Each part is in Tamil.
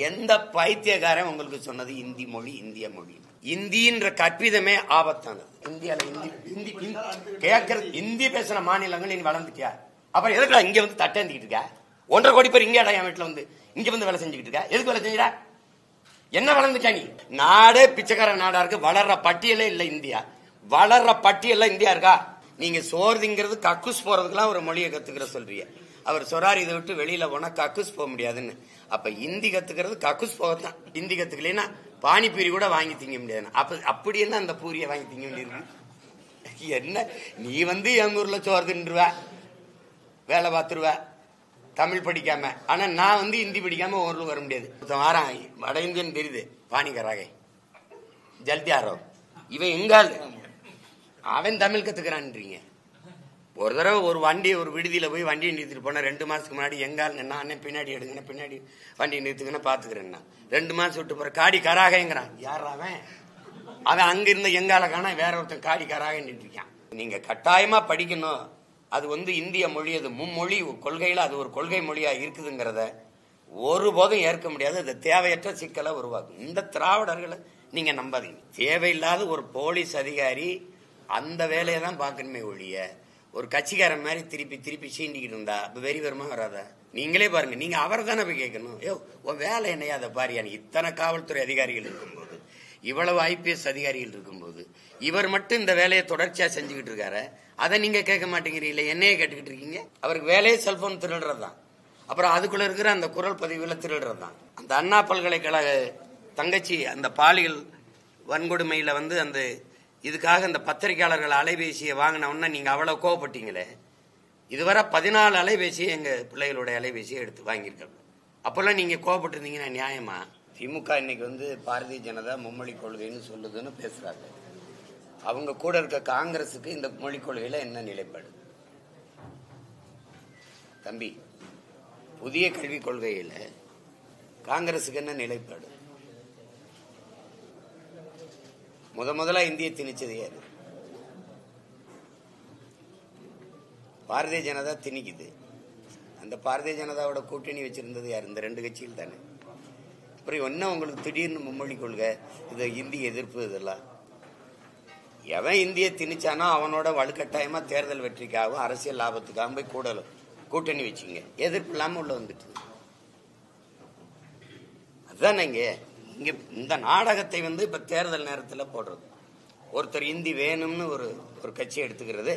எந்த பைத்தியக்காரன் உங்களுக்கு சொன்னது இந்தி மொழி இந்திய மொழி? இந்தின்ற கற்பிதமே ஆபத்தானது. இந்தியால இந்தி கேட்கறது இந்தி பேசுற மாநிலங்கள் நீ வளர்ந்துட்டியா? அப்புறம் எதுக்குடா இங்க வந்து தட்டேந்திக்கிட்டு இருக்கா? 1.5 கோடி பேர் இங்கே என் வீட்டுல வந்து இங்க வந்து வேலை செஞ்சுக்கிட்டு இருக்கா? எதுக்கு வேலை செஞ்சா? என்ன வளர்ந்துட்டா நீ? நாடே பிச்சைக்கார நாடா இருக்கு. வளர்ற பட்டியலே இல்ல இந்தியா. வளர்ற பட்டியல்ல இந்தியா இருக்கா? நீங்க சோறுங்கிறது கக்குஸ் போறதுக்கெல்லாம் ஒரு மொழியை கத்துக்கிற சொல்றீங்க. அவர் சொரார் இதை விட்டு வெளியில போனா கக்குஸ் போக முடியாதுன்னு. அப்ப ஹிந்தி கத்துக்கிறது கக்குஸ் போகத்தான். ஹிந்தி கத்துக்கலன்னா பானிபூரி கூட வாங்கி திங்க முடியாது. அப்படி என்ன அந்த பூரியை வாங்கி திங்க வேண்டியிருக்கு? என்ன நீ வந்து எங்க ஊர்ல சோறு தின்றுவ, வேலை பார்த்துருவ, தமிழ் படிக்காம. ஆனா நான் வந்து ஹிந்தி படிக்காம ஊர்ல வர முடியாது. வாரம் வட இந்தியன் தெரியுது பானிகராக ஜல்தியாரோ இவன் எங்கால் அவன் தமிழ் கத்துக்கிறான்றீங்க. ஒரு தடவை ஒரு வண்டி ஒரு விடுதியில போய் வண்டியை நிறுத்திட்டு போன 2 மாசத்துக்கு முன்னாடி எங்கால் நான் பின்னாடி எடுங்க பின்னாடி வண்டியை நிறுத்துக்கன்னு பாத்துக்கிறேன்னா 2 மாசம் விட்டு போற காடி கராகங்கிறான். யார் அவன்? அவன் அங்க இருந்த எங்கால காண வேற ஒருத்தன் காடி கராக நின்றுருக்கான். நீங்க கட்டாயமா படிக்கணும். அது வந்து இந்திய மொழி, அது மும்மொழி கொள்கையில அது ஒரு கொள்கை மொழியா இருக்குதுங்கிறத ஒருபோதும் ஏற்க முடியாது. அது தேவையற்ற சிக்கலை உருவாக்கும். இந்த திராவிடர்களை நீங்க நம்பாதீங்க. தேவையில்லாத ஒரு போலீஸ் அதிகாரி அந்த வேலையை தான் பார்க்கணுமே ஒழிய ஒரு கட்சிக்காரன் மாதிரி திருப்பி திருப்பி சீண்டிக்கிட்டு இருந்தா அப்ப வெறி வருமா வராதா? நீங்களே பாருங்க. நீங்க அவரை தானே போய் கேட்கணும். உன் வேலை என்னையா அதை பாரியா? இத்தனை காவல்துறை அதிகாரிகள் இருக்கும்போது, இவ்வளவு ஐபிஎஸ் அதிகாரிகள் இருக்கும்போது, இவர் மட்டும் இந்த வேலையை தொடர்ச்சியா செஞ்சுக்கிட்டு இருக்காரு. அதை நீங்க கேட்க மாட்டேங்கிறீங்களே, என்னையே கேட்டுக்கிட்டு இருக்கீங்க. அவருக்கு வேலையே செல்போன் திருடுறதுதான். அப்புறம் அதுக்குள்ள இருக்கிற அந்த குரல் பதிவுல திருடுறதுதான். அந்த அண்ணா பல்கலைக்கழக தங்கச்சி அந்த பாலியல் வன்கொடுமையில வந்து அந்த இதுக்காக இந்த பத்திரிகையாளர்கள் அலைபேசியை வாங்கினோன்னா நீங்க அவ்வளவு கோவப்பட்டீங்களே. இதுவரை 14 அலைபேசியை எங்க பிள்ளைகளுடைய அலைபேசியை எடுத்து வாங்கியிருக்காங்க. அப்பெல்லாம் நீங்க கோவப்பட்டிருந்தீங்கன்னா நியாயமா? திமுக இன்னைக்கு வந்து பாரதிய ஜனதா மும்மொழி கொள்கைன்னு சொல்லுதுன்னு பேசுறாங்க. அவங்க கூட இருக்க காங்கிரஸுக்கு இந்த மொழி கொள்கையில என்ன நிலைப்பாடு? தம்பி, புதிய கல்விக் கொள்கையில காங்கிரஸுக்கு என்ன நிலைப்பாடு? முதல்ல இந்திய திணிச்சது யாரு? பாரதிய ஜனதா திணிக்குது. அந்த பாரதிய ஜனதாவோட கூட்டணி வச்சிருந்தது யாரு? இந்த 2 கட்சிகள் தானே. அப்புறம் என்ன உங்களுக்கு திடீர்னு மும்மொழி கொள்கை, இது இந்திய எதிர்ப்பு? இதெல்லாம் எவன் இந்திய திணிச்சானோ அவனோட வலுக்கட்டாயமா தேர்தல் வெற்றிக்காகவும் அரசியல் லாபத்துக்காகவும் போய் கூட்டணி வச்சுங்க. எதிர்ப்பு இல்லாம உள்ள வந்துட்டு அதுதானங்க. இங்க இந்த நாடகத்தை வந்து இப்ப தேர்தல் நேரத்தில் போடுறது. ஒருத்தர் இந்தி வேணும்னு ஒரு கட்சி எடுத்துக்கிறது,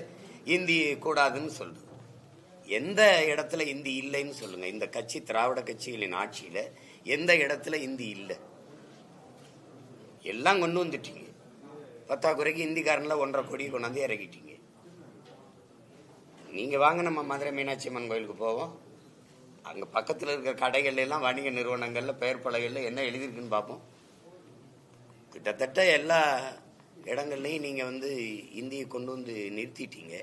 இந்தி கூடாதுன்னு சொல்றது. எந்த இடத்துல இந்தி இல்லைன்னு சொல்லுங்க. இந்த கட்சி திராவிட கட்சிகளின் ஆட்சியில எந்த இடத்துல இந்தி இல்லை? எல்லாம் கொண்டு வந்துட்டீங்க. பத்தாக்குறைக்கு இந்திக்காரன்ல 1.5 கோடி கொண்டாந்து இறக்கிட்டீங்க. நீங்க வாங்க, நம்ம மதுரை மீனாட்சி அம்மன் கோயிலுக்கு போவோம். அங்க பக்கத்துல இருக்கிற கடைகள்ல எல்லாம் வணிக நிறுவனங்கள்ல பெயர் பலகைகள்ல என்ன எழுதிருக்குன்னு பார்ப்போம். கிட்டத்தட்ட எல்லா இடங்கள்லையும் நீங்க வந்து இந்தியை கொண்டு வந்து நிறுத்திட்டீங்க.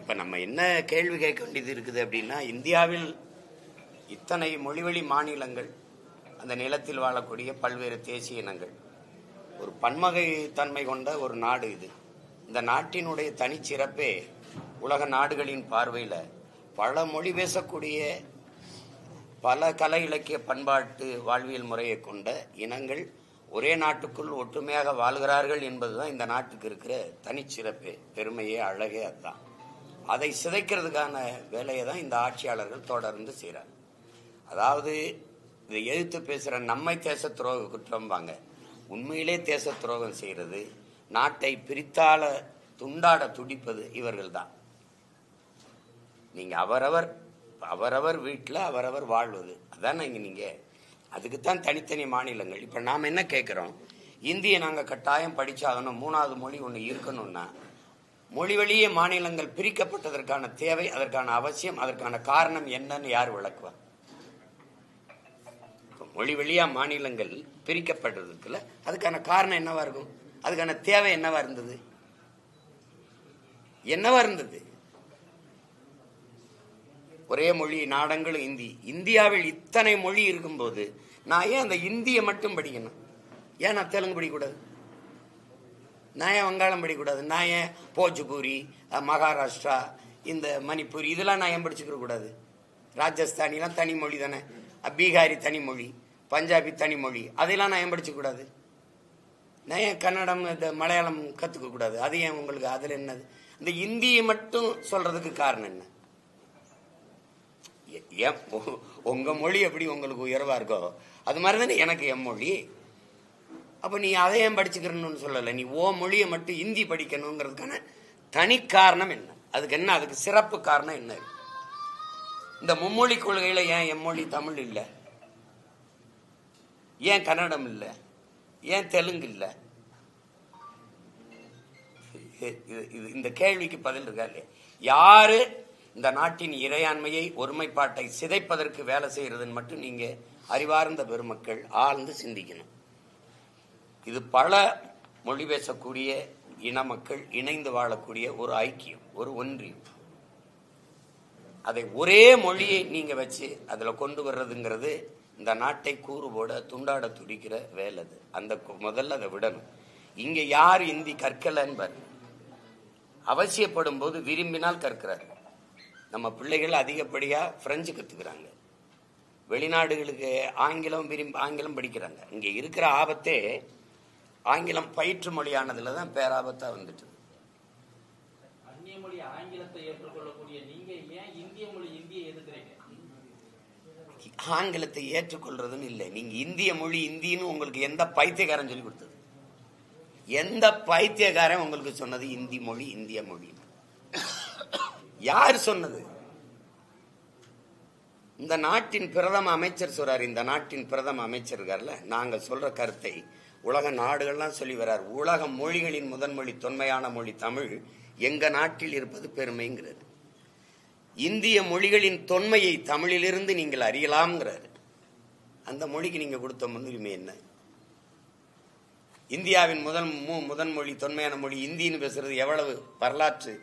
இப்ப நம்ம என்ன கேள்வி கேட்க வேண்டியது இருக்குது அப்படின்னா, இந்தியாவில் இத்தனை மொழிவழி மாநிலங்கள், அந்த நிலத்தில் வாழக்கூடிய பல்வேறு தேசிய இனங்கள், ஒரு பன்மகை தன்மை கொண்ட ஒரு நாடு இது. இந்த நாட்டினுடைய தனிச்சிறப்பே உலக நாடுகளின் பார்வையில பல மொழி பேசக்கூடிய பல கலை இலக்கிய பண்பாட்டு வாழ்வியல் முறையை கொண்ட இனங்கள் ஒரே நாட்டுக்குள் ஒற்றுமையாக வாழ்கிறார்கள் என்பதுதான் இந்த நாட்டுக்கு இருக்கிற தனிச்சிறப்பு, பெருமையே, அழகே. அதுதான். அதை சிதைக்கிறதுக்கான வேலையை தான் இந்த ஆட்சியாளர்கள் தொடர்ந்து செய்கிறார். அதாவது இதை எதிர்த்து பேசுற நம்மை தேச துரோக குற்றம்பாங்க. உண்மையிலே தேச துரோகம் செய்யறது, நாட்டை பிரித்தாள துண்டாட துடிப்பது இவர்கள் தான். நீங்க அவரவர் வீட்டில் அவரவர் வாழ்வது அதான் நீங்க. அதுக்குத்தான் தனித்தனி மாநிலங்கள். இப்ப நாம என்ன கேட்கிறோம்? இந்தியை நாங்க கட்டாயம் படிச்சாகணும், 3வது மொழி ஒண்ணு இருக்கணும்னா மொழி வழியே மாநிலங்கள் பிரிக்கப்பட்டதற்கான தேவை, அதற்கான அவசியம், அதற்கான காரணம் என்னன்னு யார் விளக்குவார்? மொழி வழியா மாநிலங்கள் பிரிக்கப்பட்டதுக்குள்ள அதுக்கான காரணம் என்னவா இருக்கும்? அதுக்கான தேவை என்னவா இருந்தது? ஒரே மொழி நாடங்களும் இந்தி. இந்தியாவில் இத்தனை மொழி இருக்கும்போது நான் ஏன் அந்த இந்தியை மட்டும் படிக்கணும்? ஏன் நான் தெலுங்கு படிக்கக்கூடாது? நான் ஏன் வங்காளம் படிக்கக்கூடாது? நான் ஏன் போஜ்பூரி, மகாராஷ்டிரா, இந்த மணிப்பூரி இதெல்லாம் நான் ஏன் படிச்சுக்க கூடாது? ராஜஸ்தானிலாம் தனி மொழி தானே. பீகாரி தனி மொழி, பஞ்சாபி தனி மொழி, அதெல்லாம் நான் ஏன் படிச்சுக்க கூடாது? நான் ஏன் கன்னடம் மலையாளம் கத்துக்க கூடாது? அது ஏன் உங்களுக்கு அதுல என்னது? இந்த இந்தியை மட்டும் சொல்றதுக்கு காரணம் என்ன? உங்க மொழி எப்படி உங்களுக்கு உயர்வா இருக்கோ அது மாதிரிதானே எனக்கு என் மொழி. அப்ப நீ அதை ஏன் படிச்சுக்கிறன்னு சொல்லல. நீ ஓ மொழியை மட்டும் இந்தி படிக்கணுங்கிறதுக்கான தனி காரணம் என்ன? அதுக்கு என்ன, அதுக்கு சிறப்பு காரணம் என்ன? இந்த மும்மொழி கொள்கையில ஏன் என் மொழி தமிழ் இல்ல? ஏன் கன்னடம் இல்ல? ஏன் தெலுங்கு இல்ல? இந்த கேள்விக்கு பதில் இருக்கா இல்லையா? யாரு இந்த நாட்டின் இறையாண்மையை ஒருமைப்பாட்டை சிதைப்பதற்கு வேலை செய்யறதுன்னு மட்டும் நீங்க அறிவார்ந்த பெருமக்கள் ஆழ்ந்து சிந்திக்கணும். இது பல மொழி பேசக்கூடிய இன மக்கள் இணைந்து வாழக்கூடிய ஒரு ஐக்கியம், ஒரு ஒன்றியம். அதை ஒரே மொழியை நீங்க வச்சு அதுல கொண்டு வர்றதுங்கிறது இந்த நாட்டை கூறு போட துண்டாட துடிக்கிற வேலை. அது அந்த முதல்ல அதை விடணும். இங்க யார் இந்தி கற்கலன்னு அவசியப்படும் போது விரும்பினால் கற்கிறார். நம்ம பிள்ளைகள் அதிகப்படியா பிரெஞ்சு கத்துக்கிறாங்க, வெளிநாடுகளுக்கு ஆங்கிலம் படிக்கிறாங்க. இங்க இருக்கிற ஆபத்தே ஆங்கிலம் பயிற்று மொழியானதுலதான் பேராபத்தா வந்துட்டு. அந்நிய மொழி ஆங்கிலத்தை ஏற்றுக்கொள்ளக்கூடிய நீங்க ஏன் இந்திய மொழி இந்தியை எதிர்க்கிறீங்க? ஆங்கிலத்தை ஏற்றுக்கொள்றதுன்னு இல்லை. நீங்க இந்திய மொழி இந்தின்னு உங்களுக்கு எந்த பைத்தியக்காரன் சொல்லி கொடுத்தது? எந்த பைத்தியக்காரன் உங்களுக்கு சொன்னது இந்தி மொழி இந்திய மொழி? யார் சொன்னது? இந்த நாட்டின் பிரதம அமைச்சர் சொல்றாரு. இந்த நாட்டின் பிரதம அமைச்சர் இருக்கார்ல, நாங்க சொல்ற கருத்தை உலக நாடுகள்லாம் சொல்லி வர்றார். உலக மொழிகளின் முதன்மொழி தொன்மையான மொழி தமிழ் எங்க நாட்டில் இருப்பது பெருமைங்கிறது. இந்திய மொழிகளின் தொன்மையை தமிழிலிருந்து நீங்கள் அறியலாம்ங்கிறாரு. அந்த மொழிக்கு நீங்க கொடுத்த முன்னுரிமை என்ன? இந்தியாவின் முதன்மொழி தொன்மையான மொழி இந்தின்னு பேசுறது எவ்வளவு வரலாற்று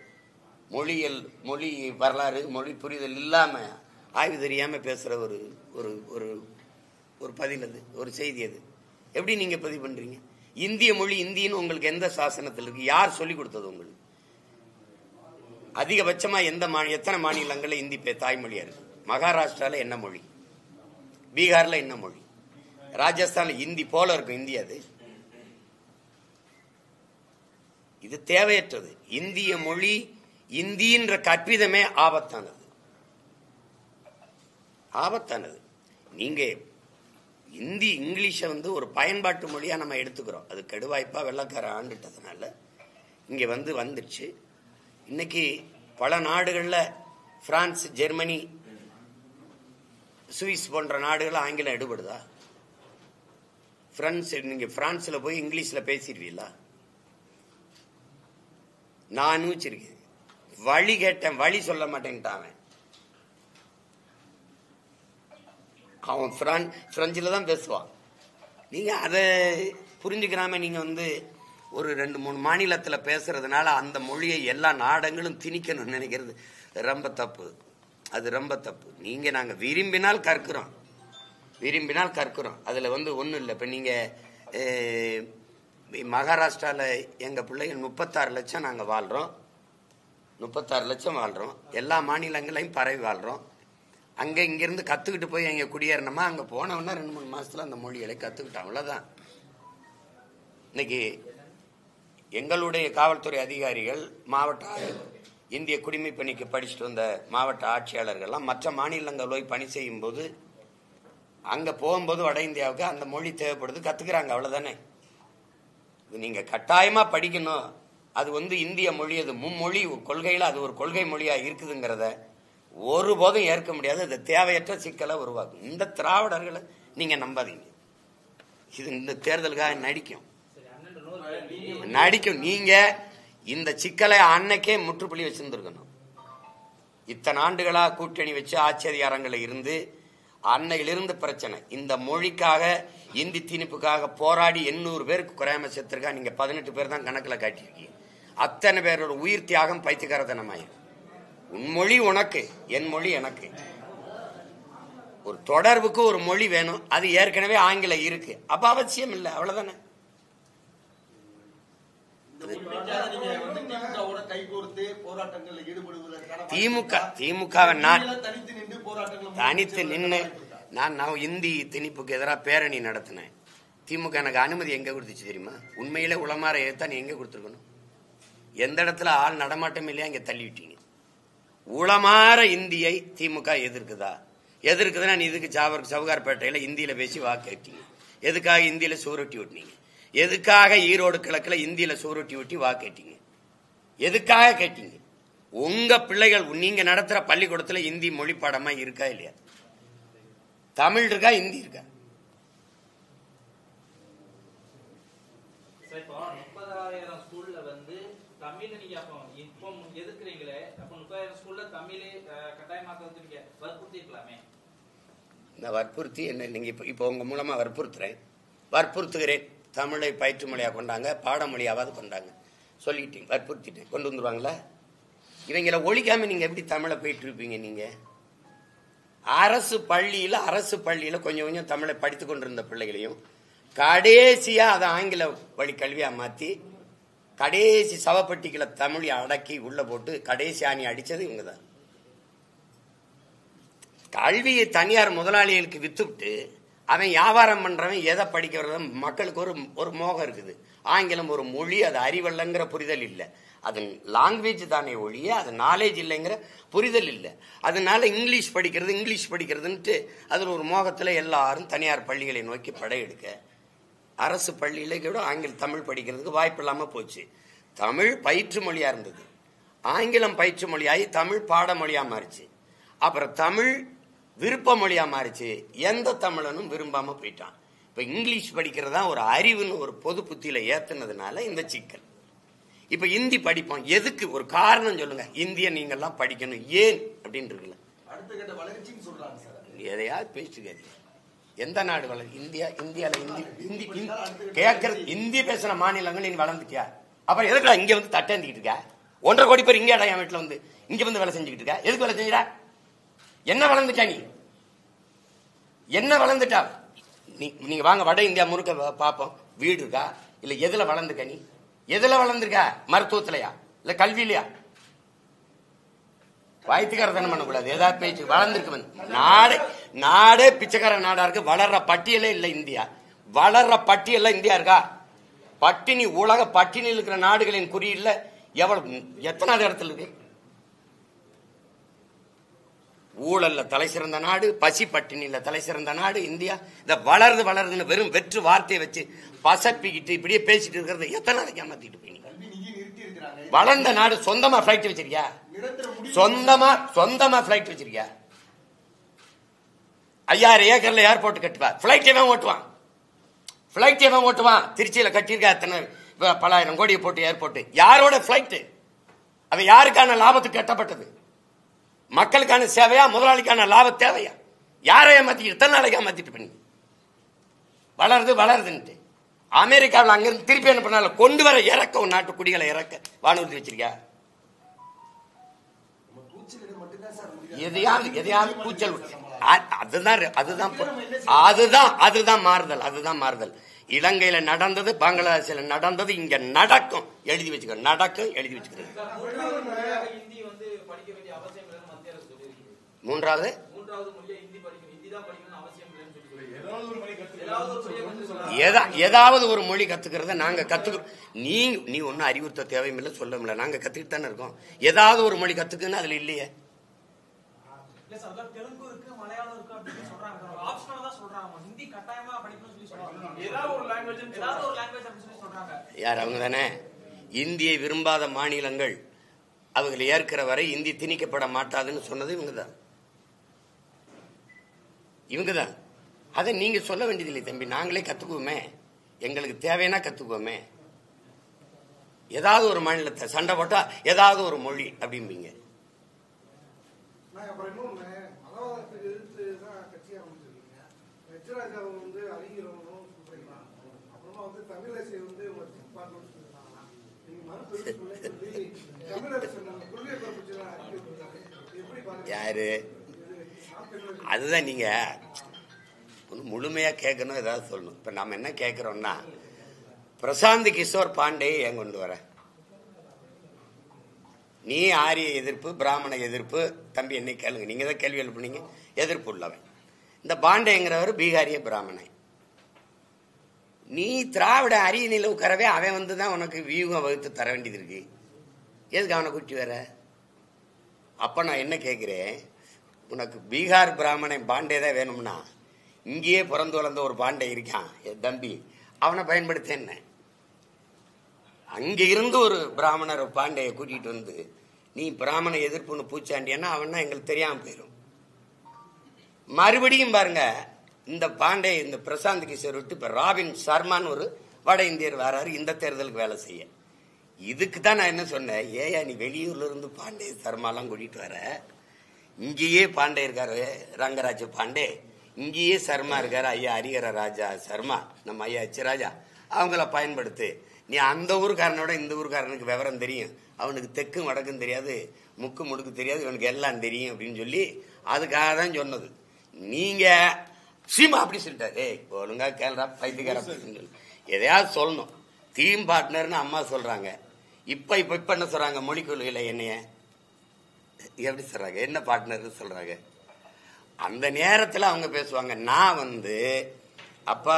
மொழியல் மொழி வரலாறு மொழி புரிதல் இல்லாம ஆய்வு தெரியாம பேசுற ஒரு ஒரு ஒரு ஒரு பதில், அது ஒரு செய்தி. அது எப்படி நீங்க பதிவு பண்றீங்க? இந்திய மொழி இந்தின்னு உங்களுக்கு எந்த சாசனத்தில் இருக்கு? யார் சொல்லி கொடுத்தது உங்களுக்கு? அதிகபட்சமா எத்தனை மாநிலங்கள்ல இந்தி தாய்மொழியா இருக்கு? மகாராஷ்டிரால என்ன மொழி? பீகார்ல என்ன மொழி? ராஜஸ்தான்ல இந்தி போல இருக்கும் இந்தி. அது இது தேவையற்றது. இந்திய மொழி இந்தின்ற கற்பிதமே ஆபத்தானது, ஆபத்தானது. நீங்க இந்தி இங்கிலீஷ ஒரு பயன்பாட்டு மொழியா நம்ம எடுத்துக்கிறோம். அது கெடுவாய்ப்பா வெள்ளக்கார ஆண்டுட்டதுனால இங்க வந்துடுச்சு. இன்னைக்கு பல நாடுகள்ல பிரான்ஸ், ஜெர்மனி, சுவிஸ் போன்ற நாடுகள் ஆங்கிலம் எடுபடுதா? நீங்க பிரான்ஸ்ல போய் இங்கிலீஷ்ல பேசிடுவீங்களா? நான் அனுபவிச்சிருக்கேன். வழி கேட்டேன், வழி சொல்ல மாட்டேன்ட்டான். அவன் பிரெஞ்சில தான் பேசுவான். நீங்க அதை புரிஞ்சுக்கிறாம நீங்க ஒரு 2-3 மாநிலத்துல பேசுறதுனால அந்த மொழியை எல்லா நாடுகளும் திணிக்கணும்னு நினைக்கிறது ரொம்ப தப்பு. அது ரொம்ப தப்பு. நாங்க விரும்பினால் கற்கிறோம், விரும்பினால் கற்கிறோம். அதுல ஒண்ணும் இல்லை. இப்ப நீங்க மகாராஷ்டிரால எங்க பிள்ளைங்க 36 லட்சம் நாங்க வாழ்றோம், 36 லட்சம் வாழ்றோம். எல்லா மாநிலங்களையும் பரவி வாழ்றோம். அங்க இங்கிருந்து கத்துக்கிட்டு போய் அங்க குடியேறணுமா? அங்க போனவன்னா 2-3 மாசத்துல அந்த மொழிகளை கத்துக்கிட்டோம், அவ்வளவுதான். இன்னைக்கு எங்களுடைய காவல்துறை அதிகாரிகள், மாவட்ட இந்திய குடிமைப் பணிக்கு படிச்சுட்டு வந்த மாவட்ட ஆட்சியாளர்கள்லாம் மற்ற மாநிலங்கள் போய் பணி செய்யும் போது அங்க போகும்போது வட இந்தியாவுக்கு அந்த மொழி தேவைப்படுது, கத்துக்கிறாங்க, அவ்வளவுதானே. நீங்க கட்டாயமா படிக்கணும். அது இந்திய மொழி, அது மும்மொழி கொள்கையில அது ஒரு கொள்கை மொழியா இருக்குதுங்கிறத ஒருபோதும் ஏற்க முடியாது. அது தேவையற்ற சிக்கலை உருவாக்கும். இந்த திராவிடர்களை நீங்க நம்பாதீங்க. இது இந்த தேர்தலுக்காக நடிக்கும். நீங்க இந்த சிக்கலை அன்னைக்கே முற்றுப்புள்ளி வச்சிருந்திருக்கணும். இத்தனை ஆண்டுகளா கூட்டணி வச்சு ஆட்சி அதிகாரங்களை இருந்து அன்னையிலிருந்து பிரச்சனை. இந்த மொழிக்காக இந்தி திணிப்புக்காக போராடி 800 பேருக்கு குறையாம செத்துருக்கா. நீங்க 18 பேர் தான் கணக்குல காட்டியிருக்கீங்க. அத்தனை பேரோட உயிர் தியாகம் பைத்தியக்காரத்தனமாயிரும். உன் மொழி உனக்கு, என் மொழி எனக்கு. ஒரு தொடர்புக்கு ஒரு மொழி வேணும். அது ஏற்கனவே ஆங்கிலம் இருக்கு, அப்ப அவசியம் இல்லை, அவ்வளவுதானே. திமுக தனித்து நின்று நான் இந்தி திணிப்புக்கு எதிராக பேரணி நடத்தினேன். திமுக எனக்கு அனுமதி எங்க கொடுத்துச்சு தெரியுமா? உண்மையிலே உளமாற ஏத்தா நீ எங்க கொடுத்துருக்கணும்? எந்த இடத்துல ஆள் நடமாட்டம் இல்லையா இங்க தள்ளி விட்டீங்க. உளமாற இந்தியை திமுக எதிர்க்குதுன்னா நீ இதுக்கு சவுகார்பேட்டையில இந்தியில பேசி வாக்கு கேட்டீங்க. எதுக்காக இந்தியில சூரட்டி விட்டீங்க? எதுக்காக ஈரோடு கிழக்குல இந்தியில சூரட்டி விட்டி வாக்கு கேட்டீங்க? எதுக்காக கேட்டீங்க? உங்க பிள்ளைகள் நீங்க நடத்துற பள்ளிக்கூடத்துல இந்தி மொழி பாடமா இருக்கா இல்லையா? தமிழ் இருக்கா, இந்தி இருக்கா? இப்போ 30,000 ஸ்கூல்ல வந்து தமிழ் நீங்க அப்போ இப்போ எதுக்குறீங்களே, அப்போ 30,000 ஸ்கூல்ல தமிழே கட்டாயமாக்க நீங்க வற்புறுத்திருக்கலாமே. இந்த வற்புறுத்தி என்ன நீங்க இப்போ உங்க மூலமா வற்புறுத்துகிறேன். தமிழை பயிற்று மொழியா கொண்டாங்க, பாடமொழியாவது கொண்டாங்க சொல்லிட்டீங்க, வற்புறுத்திட்டேன். கொண்டு வந்துருவாங்களா? இவங்களை ஒழிக்காம நீங்க எப்படி தமிழை போயிட்டு இருப்பீங்க? நீங்க அரசு பள்ளியில கொஞ்சம் கொஞ்சம் தமிழை படித்துக் கொண்டிருந்த பிள்ளைகளையும் கடைசியா அதை ஆங்கில வழி கல்வியா மாத்தி கடைசி சவப்பட்டிகளை தமிழை அடக்கி உள்ள போட்டு கடைசி ஆணி அடிச்சது இவங்கதான். கல்வியை தனியார் முதலாளிகளுக்கு வித்துவிட்டு அவன் வியாபாரம் பண்றவன் எதை படிக்கிறது? மக்களுக்கு ஒரு மோகம் இருக்குது. ஆங்கிலம் ஒரு மொழி, அது அறிவல்லங்கிற புரிதல் இல்லை. அது லாங்குவேஜ் தானே ஒழிய அது நாலேஜ் இல்லைங்கிற புரிதல் இல்லை. அதனால இங்கிலீஷ் படிக்கிறதுன்ட்டு அதில் ஒரு மோகத்தில் எல்லாரும் தனியார் பள்ளிகளை நோக்கி படையெடுக்க அரசு பள்ளியில கூட தமிழ் படிக்கிறதுக்கு வாய்ப்பு இல்லாம போச்சு. தமிழ் பயிற்று மொழியா இருந்தது, ஆங்கிலம் பயிற்று மொழியாகி தமிழ் பாடமொழியா மாறிச்சு. அப்புறம் தமிழ் விருப்ப மொழியா மாறிச்சு. எந்த தமிழனும் விரும்பாம போயிட்டான். இப்ப இங்கிலீஷ் படிக்கிறதா ஒரு அறிவுன்னு ஒரு பொது புத்தியில ஏத்துனதுனால இந்த சிக்கல். இப்ப இந்தி படிப்போம் எதுக்கு? ஒரு காரணம் சொல்லுங்க. இந்திய நீங்க எல்லாம் படிக்கணும் ஏன் அப்படின்னு இருக்குல்ல. எதையாவது பேசிட்டு எந்த நாடு வளர்? இந்தியால இந்தி கேட்கறது இந்தி பேசுற மாநிலங்கள் நீ வளர்ந்துட்டியா? அப்புறம் எதுக்குடா இங்க வந்து தட்டேந்திக்கிட்டு இருக்க? 1.5 கோடி பேர் இங்கே என் வீட்டுல வந்து இங்க வந்து வேலை செஞ்சுக்கிட்டு இருக்க. எதுக்கு வேலை செஞ்சுடா? என்ன வளர்ந்துட்டா நீ? என்ன வளர்ந்துட்டா நீங்க வாங்க வட இந்தியா முழுக்க பாப்போம். வீடு இருக்கா? இல்ல எதுல வளர்ந்துக்க? நீ எதுல வளர்ந்துருக்க? மருத்துவத்திலயா இல்ல கல்வியிலயா? வாய்த்துக்காரத்தனம் பண்ணக்கூடாது. ஏதாவது பேச்சு வளர்ந்துருக்கு. நாடே பிச்சைக்கார நாடா இருக்கு. வளர்ற பட்டியலே இல்ல இந்தியா. வளர்ற பட்டியல்ல இந்தியா இருக்கா? பட்டினி உலக பட்டினியில் இருக்கிற நாடுகளின் குறியீடுல எத்தனாவது இடத்துல இருக்கு? ஊழல்ல தலை சிறந்த நாடு, பசி பட்டினியில தலை சிறந்த நாடு இந்தியா. இந்த வளருதுன்னு வெறும் வெற்று வார்த்தையை வச்சு பசப்பிக்கிட்டு இப்படியே பேசிட்டு இருக்கிறது எத்தனை நாளைக்கு ஏமாத்திட்டு போய்? வளர்ந்த நாடு சொந்தமா பிளைட் வச்சிருக்கியா? சொந்தமா பிளைட் வச்சிருக்கியா? 5000 ஏக்கர்ல ஏர்போர்ட் கட்டுவா. பிளைட் எவன் ஓட்டுவான்? திருச்சியில கட்டியிருக்கா எத்தனை பல ஆயிரம் கோடியை போட்டு ஏர்போர்ட். யாரோட பிளைட்? அது யாருக்கான லாபத்துக்கு கட்டப்பட்டது? மக்களுக்கான சேவையா, முதலாளிக்கான லாப தேவையா? யாரை ஏமாத்திட்டு எத்தனை நாளைக்கு ஏமாத்திட்டு பண்ணி? வளருதுன்ட்டு அமெரிக்காவில் அங்கிருந்து திருப்பி என்ன பண்ணால கொண்டு வர இறக்க ஒரு நாட்டு குடிகளை இறக்க வானூர்தி வச்சிருக்கா? எதையாவது கூச்சல். அதுதான் மாறுதல். இலங்கையில நடந்தது, பங்களாதேஷில் நடந்தது, இங்க நடக்கும். எழுதி வச்சுக்கிறேன். மூன்றாவது ஏதாவது ஒரு மொழி கத்துக்கிறத நாங்க கத்துக்கிறோம். நீ ஒன்னும் அறிவுறுத்த தேவையில்லை, சொல்ல முடியல. நாங்க கத்துக்கிட்டு தானே இருக்கோம். ஏதாவது ஒரு மொழி கத்துக்குன்னு அதுல இல்லையே. யார் அவங்க தானே? இந்தியை விரும்பாத மாநிலங்கள் அவங்களை ஏற்கிற வரை இந்தி திணிக்கப்பட மாட்டாதுன்னு சொன்னது இவங்கதான். அதை நீங்க சொல்ல வேண்டியதில்லை தம்பி. நாங்களே கத்துக்குவோமே, எங்களுக்கு தேவைன்னா கத்துக்குவோமே. ஏதாவது ஒரு மாநிலத்தை சண்டை போட்டா ஏதாவது ஒரு மொழி அப்படிம்பீங்க. யாரு? அதுதான் நீங்க முழுமையா கேட்கணும், ஏதாவது சொல்லணும். இப்ப நாம என்ன கேட்கிறோம்னா, பிரசாந்த் கிஷோர் பாண்டே ஏன் கொண்டு வர? நீ ஆரிய எதிர்ப்பு, பிராமண எதிர்ப்பு. தம்பி என்னை கேளுங்க, நீங்க தான் கேள்வி எழுப்புனீங்க. எதிர்ப்பு உள்ளவன் இந்த பாண்டேங்கிறவர் பீகாரிய பிராமணன். நீ திராவிட அரியணையில் உட்காரவே அவன் வந்து தான் உனக்கு வியூகம் வகுத்து தர வேண்டியது இருக்கு. எதுக்கு அவனை கூட்டி வர? அப்ப நான் என்ன கேட்கிறேன், உனக்கு பீகார் பிராமணன் பாண்டே தான் வேணும்னா இங்கேயே பிறந்து வளர்ந்த ஒரு பாண்டே இருக்கான் என் தம்பி, அவனை பயன்படுத்த என்ன? அங்க இருந்து ஒரு பிராமணர் பாண்டையை கூட்டிட்டு வந்து நீ பிராமண எதிர்ப்புன்னு பூச்சாண்டியன்னா அவன்னா எங்களுக்கு தெரியாம போயிடும். மறுபடியும் பாருங்க, இந்த பாண்டே இந்த பிரசாந்த் கிஷோர் விட்டு இப்ப ராபின் சர்மான்னு ஒரு வட இந்தியர் வராரு இந்த தேர்தலுக்கு வேலை செய்ய. இதுக்கு தான் நான் என்ன சொன்னேன், ஏயா நீ வெளியூர்ல இருந்து பாண்டே சர்மாலாம் கூட்டிட்டு வர, இங்கேயே பாண்டே இருக்காரு ரங்கராஜ பாண்டே, இங்கேயே சர்மா இருக்காரு ஐயா ஹரிஹர ராஜா சர்மா, நம்ம ஐயா எச் ராஜா, அவங்கள பயன்படுத்து. நீ அந்த ஊருக்காரனோட இந்த ஊருக்காரனுக்கு விவரம் தெரியும், அவனுக்கு தெக்கும் வடக்கும் தெரியாது, முக்கு முடுக்கு தெரியாது, இவனுக்கு எல்லாம் தெரியும் அப்படின்னு சொல்லி அதுக்காக தான் சொன்னது. நீங்க சீமா அப்படி சொல்லிட்டாரு, ஒழுங்கா கேள்றா பைத்தியக்கார சொல்லி எதையாவது சொல்லணும். டீம் பார்ட்னர்னு அம்மா சொல்றாங்க, இப்ப இப்ப இப்ப என்ன சொல்றாங்க, மொழி கொள்கையில என்னைய எப்படி சொல்றாங்க, என்ன பார்ட்னர் சொல்றாங்க. அந்த நேரத்தில் அவங்க பேசுவாங்க. நான் வந்து அப்பா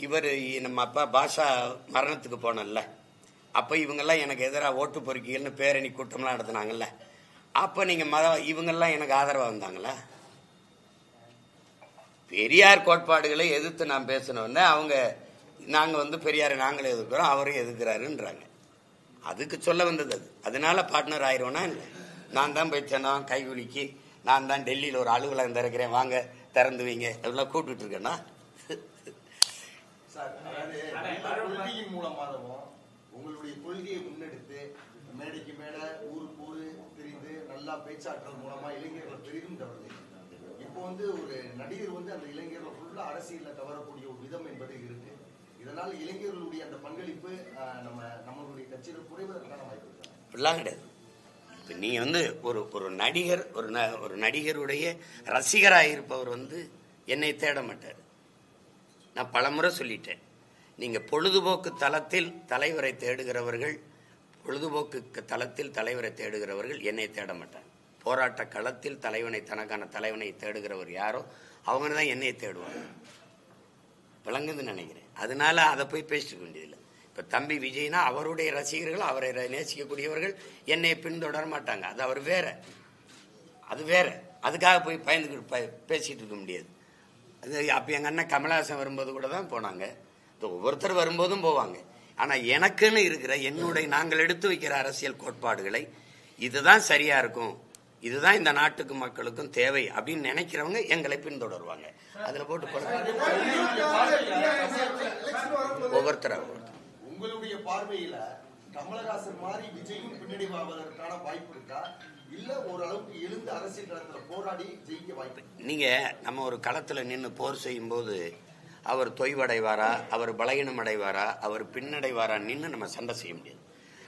இவர் நம்ம அப்பா பாஷா மரணத்துக்கு போனல, அப்ப இவங்கெல்லாம் எனக்கு எதிராக ஓட்டு பொறுக்கிகள்னு பேரணி கூட்டம்லாம் நடத்தினாங்கல்ல, அப்ப நீங்க இவங்கெல்லாம் எனக்கு ஆதரவா வந்தாங்களா? பெரியார் கோட்பாடுகளை எதிர்த்து நான் பேசணும்னு அவங்க நாங்க வந்து பெரியாரை நாங்களே எதிர்க்கிறோம் அவரையும் எதிர்க்கிறாருன்றாங்க. அதுக்கு சொல்ல வந்தது அது. அதனால பார்ட்னர் ஆயிரோம்னா இல்லை. நான் தான் போய் சொன்னோம் கைகுலிக்கு, நான் தான் டெல்லியில் ஒரு அலுவலகம் திறக்கிறேன் வாங்க திறந்து வைங்க எல்லாம் கூப்பிட்டு இருக்கேன்னா கொள்கையின் மூலமாகவும் உங்களுடைய கொள்கையை முன்னெடுத்து மேடைக்கு மேல ஊருக்கு ஊரு தெரிந்து நல்லா பேச்சாற்றல் மூலமா இளைஞர்களை பெரிதும் கவர்ந்து இப்போ வந்து ஒரு நடிகர் வந்து அந்த இளைஞர்கள் ஃபுல்லா அரசியல கவரக்கூடிய ஒரு விதம் என்பது இருக்கு. இதனால் இளைஞர்களுடைய அந்த பங்களிப்பு நம்மளுடைய கட்சியில குறைவதற்கான வாய்ப்பு இப்படிலாம் கிடையாது. நீங்க வந்து ஒரு நடிகர் ஒரு நடிகருடைய ரசிகராக இருப்பவர் வந்து என்னை தேட மாட்டார். நான் பலமுறை சொல்லிட்டேன், நீங்க பொழுதுபோக்கு தளத்தில் தலைவரை தேடுகிறவர்கள் என்னை தேட மாட்டாங்க. போராட்ட களத்தில் தனக்கான தலைவனை தேடுகிறவர் யாரோ அவங்க தான் என்னை தேடுவாங்க. விளங்குதுன்னு நினைக்கிறேன். அதனால அதை போய் பேசிக்க வேண்டியதில்லை. இப்ப தம்பி விஜய்னா அவருடைய ரசிகர்கள், அவரை நேசிக்கக்கூடியவர்கள் என்னை பின்தொடர மாட்டாங்க. அது அவர் வேற, அது வேற. அதுக்காக போய் பயந்துக்கிட்டு பேசிட்டு இருக்க முடியாது. அது அப்ப எங்க அண்ணன் கமலஹாசன் வரும்போது கூட தான் போனாங்க, ஒவ்வொருத்தர் வரும்போதும் போவாங்க. ஆனா எனக்குன்னு இருக்கிற நாங்கள் எடுத்து வைக்கிற அரசியல் கோட்பாடுகளை இதுதான் சரியா இருக்கும், இதுதான் இந்த நாட்டுக்கு மக்களுக்கும் தேவை அப்படின்னு நினைக்கிறவங்க எங்களை பின்தொடருவாங்க. அதுல போட்டு ஒவ்வொருத்தர உங்களுடைய பார்வையில கமலஹாசன் மாதிரி விஜயும் பின்னடைவாவதற்கான வாய்ப்பு இருக்கா, இல்ல ஓரளவுக்கு எழுந்து அரசியல் களத்துல போராடி ஜெயிக்க வாய்ப்பு? நீங்க நம்ம ஒரு களத்துல நின்று போர் செய்யும் போது அவர் தொய்வடைவாரா, அவர் பலகீனம் அடைவாரா, அவர் பின்னடைவாரா நின்று நம்ம சண்டை செய்ய முடியாது.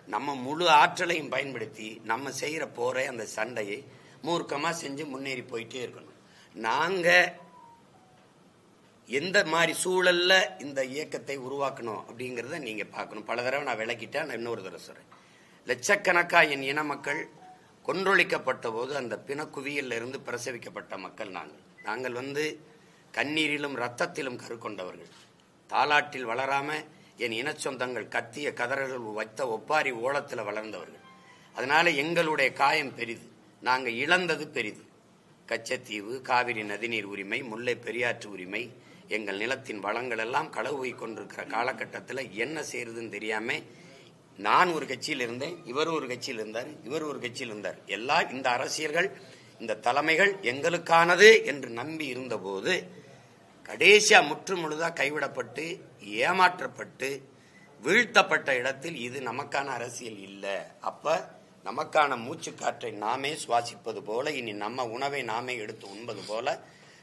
நம்ம முழு ஆற்றலையும் பயன்படுத்தி நம்ம செய்யற போரை அந்த சண்டையை மூர்க்கமா செஞ்சு முன்னேறி போயிட்டே இருக்கணும். நாங்க எந்த மாதிரி சூழல்ல இந்த இயக்கத்தை உருவாக்கணும் அப்படிங்கறத நீங்க பார்க்கணும். பல தடவை நான் விளக்கிட்டேன், நான் இன்னொரு தடவை சொல்றேன். லட்சக்கணக்கா என் இன மக்கள் கொன்றொழிக்கப்பட்ட போது அந்த பிணக்குவியல்ல இருந்து பிரசவிக்கப்பட்ட மக்கள் நாங்கள் வந்து கண்ணீரிலும் ரத்தத்திலும் கருக்கொண்டவர்கள். தாலாட்டில் வளராம என் இனச்சொந்தங்கள் கத்திய கதறல்கள் வைத்த ஒப்பாரி ஓலத்தில் வளர்ந்தவர்கள். அதனால எங்களுடைய காயம் பெரிது, நாங்க இழந்தது பெரிது. கச்சத்தீவு, காவிரி நதிநீர் உரிமை, முல்லை பெரியாற்று உரிமை, எங்கள் நிலத்தின் வளங்கள் எல்லாம் களவு போய் கொண்டிருக்கிற காலகட்டத்தில் என்ன செய்யறதுன்னு தெரியாம நான் ஒரு கட்சியில் இருந்தேன், இவர் ஒரு கட்சியில் இருந்தார், இவர் ஒரு கட்சியில் இருந்தார். எல்லாம் இந்த அரசியல்கள் இந்த தலைமைகள் எங்களுக்கானது என்று நம்பி இருந்த போது கடைசியா முற்று முழுதா கைவிடப்பட்டு ஏமாற்றப்பட்டு வீழ்த்தப்பட்ட இடத்தில் இது நமக்கான அரசியல் இல்லை. அப்ப நமக்கான மூச்சு காற்றை நாமே சுவாசிப்பது போல, இனி நம்ம உணவை நாமே எடுத்து உண்பது போல,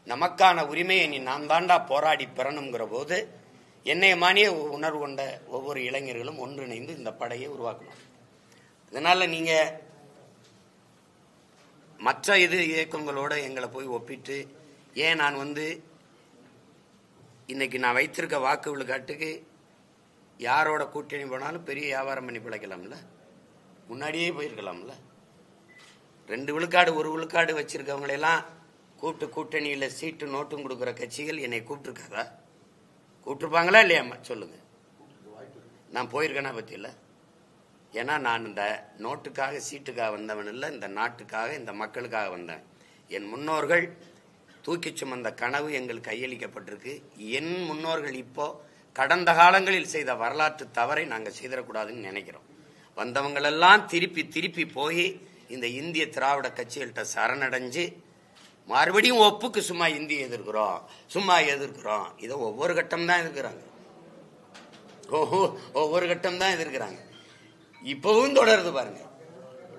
நமக்கான உரிமையை இனி நாம் தாண்டா போராடி பெறணுங்கிற போது என்னைய மானிய உணர்வு கொண்ட ஒவ்வொரு இளைஞர்களும் ஒன்றிணைந்து இந்த படையை உருவாக்கணும். அதனால நீங்க மற்ற இயக்கங்களோட எங்களை போய் ஒப்பிட்டு, ஏன் நான் வந்து இன்னைக்கு நான் வைத்திருக்க வாக்கு விழுக்காட்டுக்கு யாரோட கூட்டணி போனாலும் பெரிய வியாபாரம் பண்ணி பிழைக்கலாம்ல, முன்னாடியே போயிருக்கலாம்ல. 2 விழுக்காடு 1 விழுக்காடு வச்சிருக்கவங்களெல்லாம் கூட்டணியில் சீட்டு நோட்டும் கொடுக்குற கட்சிகள் என்னை கூப்பிட்டுருக்காதா? கூப்பிட்டுருப்பாங்களா இல்லையாம்மா சொல்லுங்க. நான் போயிருக்கேனா பற்றியில்? ஏன்னா நான் இந்த நோட்டுக்காக சீட்டுக்காக வந்தவன் இல்லை, இந்த நாட்டுக்காக இந்த மக்களுக்காக வந்தேன். என் முன்னோர்கள் தூக்கி சுமந்த கனவு எங்கள் கையளிக்கப்பட்டிருக்கு. என் முன்னோர்கள் இப்போ கடந்த காலங்களில் செய்த வரலாற்று தவறை நாங்கள் செய்திடக்கூடாதுன்னு நினைக்கிறோம். வந்தவங்களெல்லாம் திருப்பி திருப்பி போய் இந்த இந்திய திராவிட கட்சிகள்கிட்ட சரணடைஞ்சு மறுபடியும் ஒப்புக்கு சும்மா இந்தியை எதிர்க்கிறோம். இதை ஒவ்வொரு கட்டம் தான் எதிர்க்கிறாங்க, ஒவ்வொரு கட்டம் தான் எதிர்க்கிறாங்க. இப்பவும் தொடருது பாருங்க.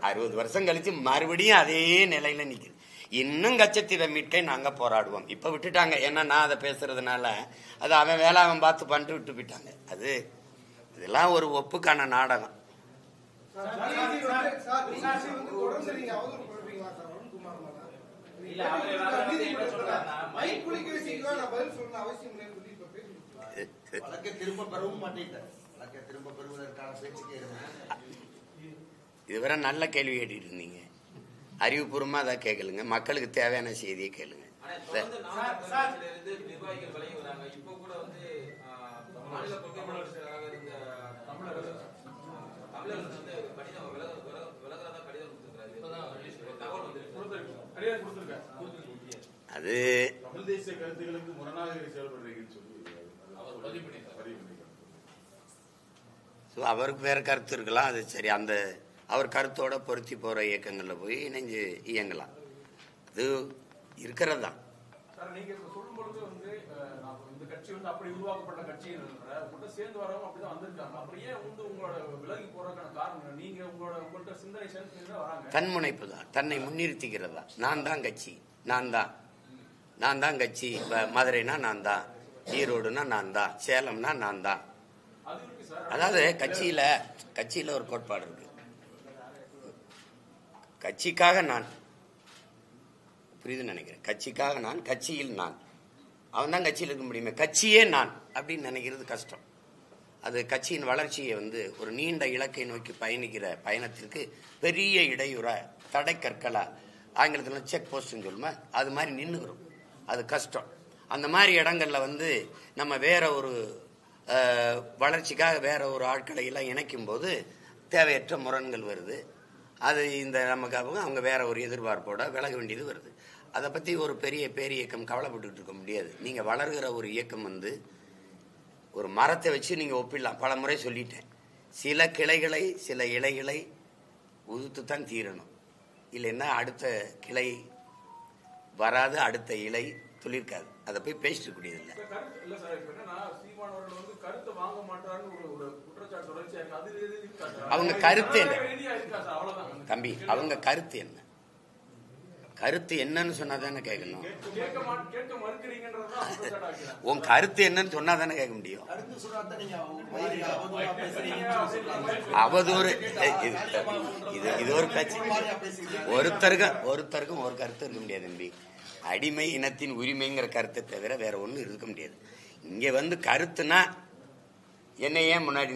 60 வருஷம் கழிச்சு மறுபடியும் அதே நிலையில நிக்குது. இன்னும் கச்சத்தீவை மீட்க நாங்க போராடுவோம். இப்ப விட்டுட்டாங்க, ஏன்னா நான் அதை பேசுறதுனால அது அவன் வேலை அவன் பார்த்து பண்ணிட்டு விட்டு போயிட்டாங்க. இதெல்லாம் ஒரு ஒப்புக்கான நாடகம். இதுவரை நல்ல கேள்வி கேட்டுட்டு இருந்தீங்க. அறிவுபூர்வமா அதை கேட்கலுங்க, மக்களுக்கு தேவையான செய்தியை கேளுங்க. அது அவருக்கு வேற கருத்து இருக்கலாம், அது சரி. அந்த அவர் கருத்தோட பொருத்தி போற இயக்கங்கள்ல போய் இணைஞ்சு இயங்கலாம், அது இருக்கிறது தான். நீங்க சொல்லும் பொழுது இந்த கட்சி அப்படி உருவாக்கப்பட்ட கட்சி சேர்ந்து வரவங்க அப்படிதான் வந்திருக்காங்க. அப்புறம் ஏன் உங்களோட விலகி போறதுக்கான காரணம் நீங்க உங்கள்ட்ட சிந்தனை சேர்ந்து வராங்க. தன்முனைப்பு தான், தன்னை முன்னிறுத்திக்கிறதா. நான் தான் கட்சி, நான் தான் கட்சி. மதுரைனா நான் தான், ஈரோடுனா நான் தான், சேலம்னா நான் தான். அதாவது கட்சியில ஒரு கோட்பாடு இருக்கு. கட்சிக்காக நான், புரியுதுன்னு நினைக்கிறேன். கட்சிக்காக நான், கட்சியில் நான். அவன் தான் கட்சியில் இருக்க முடியுமே, கட்சியே நான் அப்படின்னு நினைக்கிறது கஷ்டம். அது கட்சியின் வளர்ச்சியை ஒரு நீண்ட இலக்கை நோக்கி பயணிக்கிற பயணத்திற்கு பெரிய இடையூற தடை கற்களா, ஆங்கிலத்தில் செக் போஸ்ட்னு சொல்லுமா, அது மாதிரி நின்றுக்கிறோம். அது கஷ்டம். அந்த மாதிரி இடங்கள்ல நம்ம வேற ஒரு வளர்ச்சிக்காக வேற ஒரு ஆட்களை எல்லாம் இணைக்கும் போது தேவையற்ற முரண்கள் வருது. அது இந்த நமக்கு அவங்க வேற ஒரு எதிர்பார்ப்போட விலக வேண்டியது வருது. அதை பத்தி ஒரு பெரிய பேரியக்கம் கவலைப்பட்டு இருக்க முடியாது. நீங்க வளர்கிற ஒரு இயக்கம் ஒரு மரத்தை வச்சு நீங்க ஒப்பிடலாம். பல முறை சொல்லிட்டேன், சில கிளைகளை சில இலைகளை உதுத்து தான் தீரணும், இல்லைன்னா அடுத்த கிளை வராது, அடுத்த இலை துளிர்க்காது. அதை போய் பேசிட்டு கூடியது இல்லை. அவங்க கருத்து என்ன தம்பி, அவங்க கருத்து என்ன, கருத்து என்னன்னு சொன்னாதானே கேட்கணும். உன் கருத்து என்னன்னு சொன்னாதானே கேட்க முடியும். அவதூறு இது ஒரு கட்சி. ஒருத்தருக்கும் ஒரு கருத்து இருக்க முடியாது தம்பி. அடிமை இனத்தின் உரிமைங்கிற கருத்தை தவிர வேற ஒண்ணு இருக்க முடியாது. இங்க கருத்துனா என்னை ஏன் முன்னாடி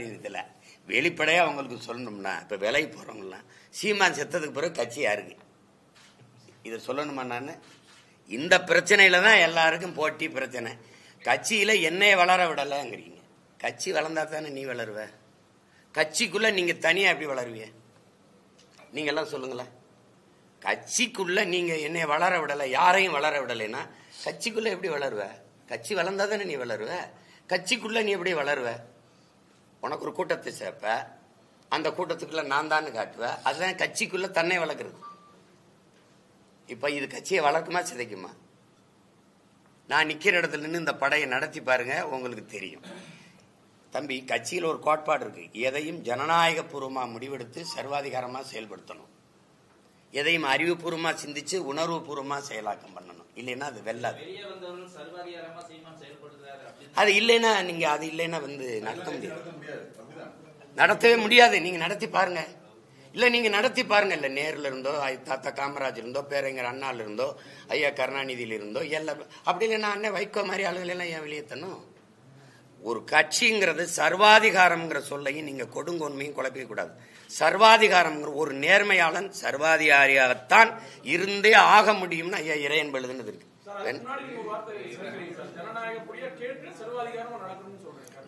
நிறுத்தல, வெளிப்படையா அவங்களுக்கு சொல்லணும்னா, இப்ப விலைக்கு போறவங்கலாம் சீமான் செத்ததுக்கு பிறகு கட்சி யாருக்கு இதை சொல்லணுமா? நான் இந்த பிரச்சனையில தான் எல்லாருக்கும் போட்டி பிரச்சனை. கட்சியில என்னைய வளர விடலைங்கிறீங்க. கட்சி வளர்ந்தா தானே நீ வளருவ. கட்சிக்குள்ள நீங்க தனியா எப்படி வளருவீங்க? நீங்க எல்லாம் சொல்லுங்களேன். கட்சிக்குள்ள நீங்க என்னைய வளர விடலை, யாரையும் வளர விடலைன்னா கட்சிக்குள்ள எப்படி வளருவ? கட்சி வளர்ந்தா தானே நீ வளருவ. கட்சிக்குள்ள நீ எப்படி வளருவ? உனக்கு ஒரு கூட்டத்தை சேர்ப்ப, அந்த கூட்டத்துக்குள்ள நான் தான் காட்டுவ. அதுதான் கட்சிக்குள்ள தன்னை வளர்க்கறது. இப்ப இது கட்சியை வளர்க்குமா சிதைக்குமா? நான் நிக்கிற இடத்துல நின்று இந்த படையை நடத்தி பாருங்க, உங்களுக்கு தெரியும். தம்பி, கட்சியில் ஒரு கோட்பாடு இருக்கு. எதையும் ஜனநாயக பூர்வமா முடிவெடுத்து சர்வாதிகாரமா செயல்படுத்தணும். எதையும் அறிவுபூர்வமா சிந்திச்சு உணர்வு பூர்வமா செயலாக்கம் பண்ணணும். இல்லைன்னா அது வெல்லாது. அது இல்லைன்னா நீங்க அது இல்லைன்னா நடத்த முடியாது, நடத்தவே முடியாது. நீங்க நடத்தி பாருங்க. இல்ல நீங்க நடத்தி பாருங்க. இல்ல நேருல இருந்தோ, தாத்தா காமராஜ் இருந்தோ, பேரறிஞர் அண்ணால இருந்தோ, ஐயா கருணாநிதியில இருந்தோ, எல்லாம் அப்படி இல்லைன்னா அண்ணன் வைகோ மாதிரி ஆளுகள் எல்லாம் ஏன் வெளியேற்றணும்? ஒரு கட்சிங்கிறது சர்வாதிகாரம்ங்கிற சொல்லையும் நீங்க கொடுங்கோன்மையும் குழப்பிக்க கூடாது. சர்வாதிகாரம் ஒரு நேர்மையாளன் சர்வாதிகாரியாகத்தான் இருந்தே ஆக முடியும்னு ஐயா இறையன் எழுதுனது இருக்கு.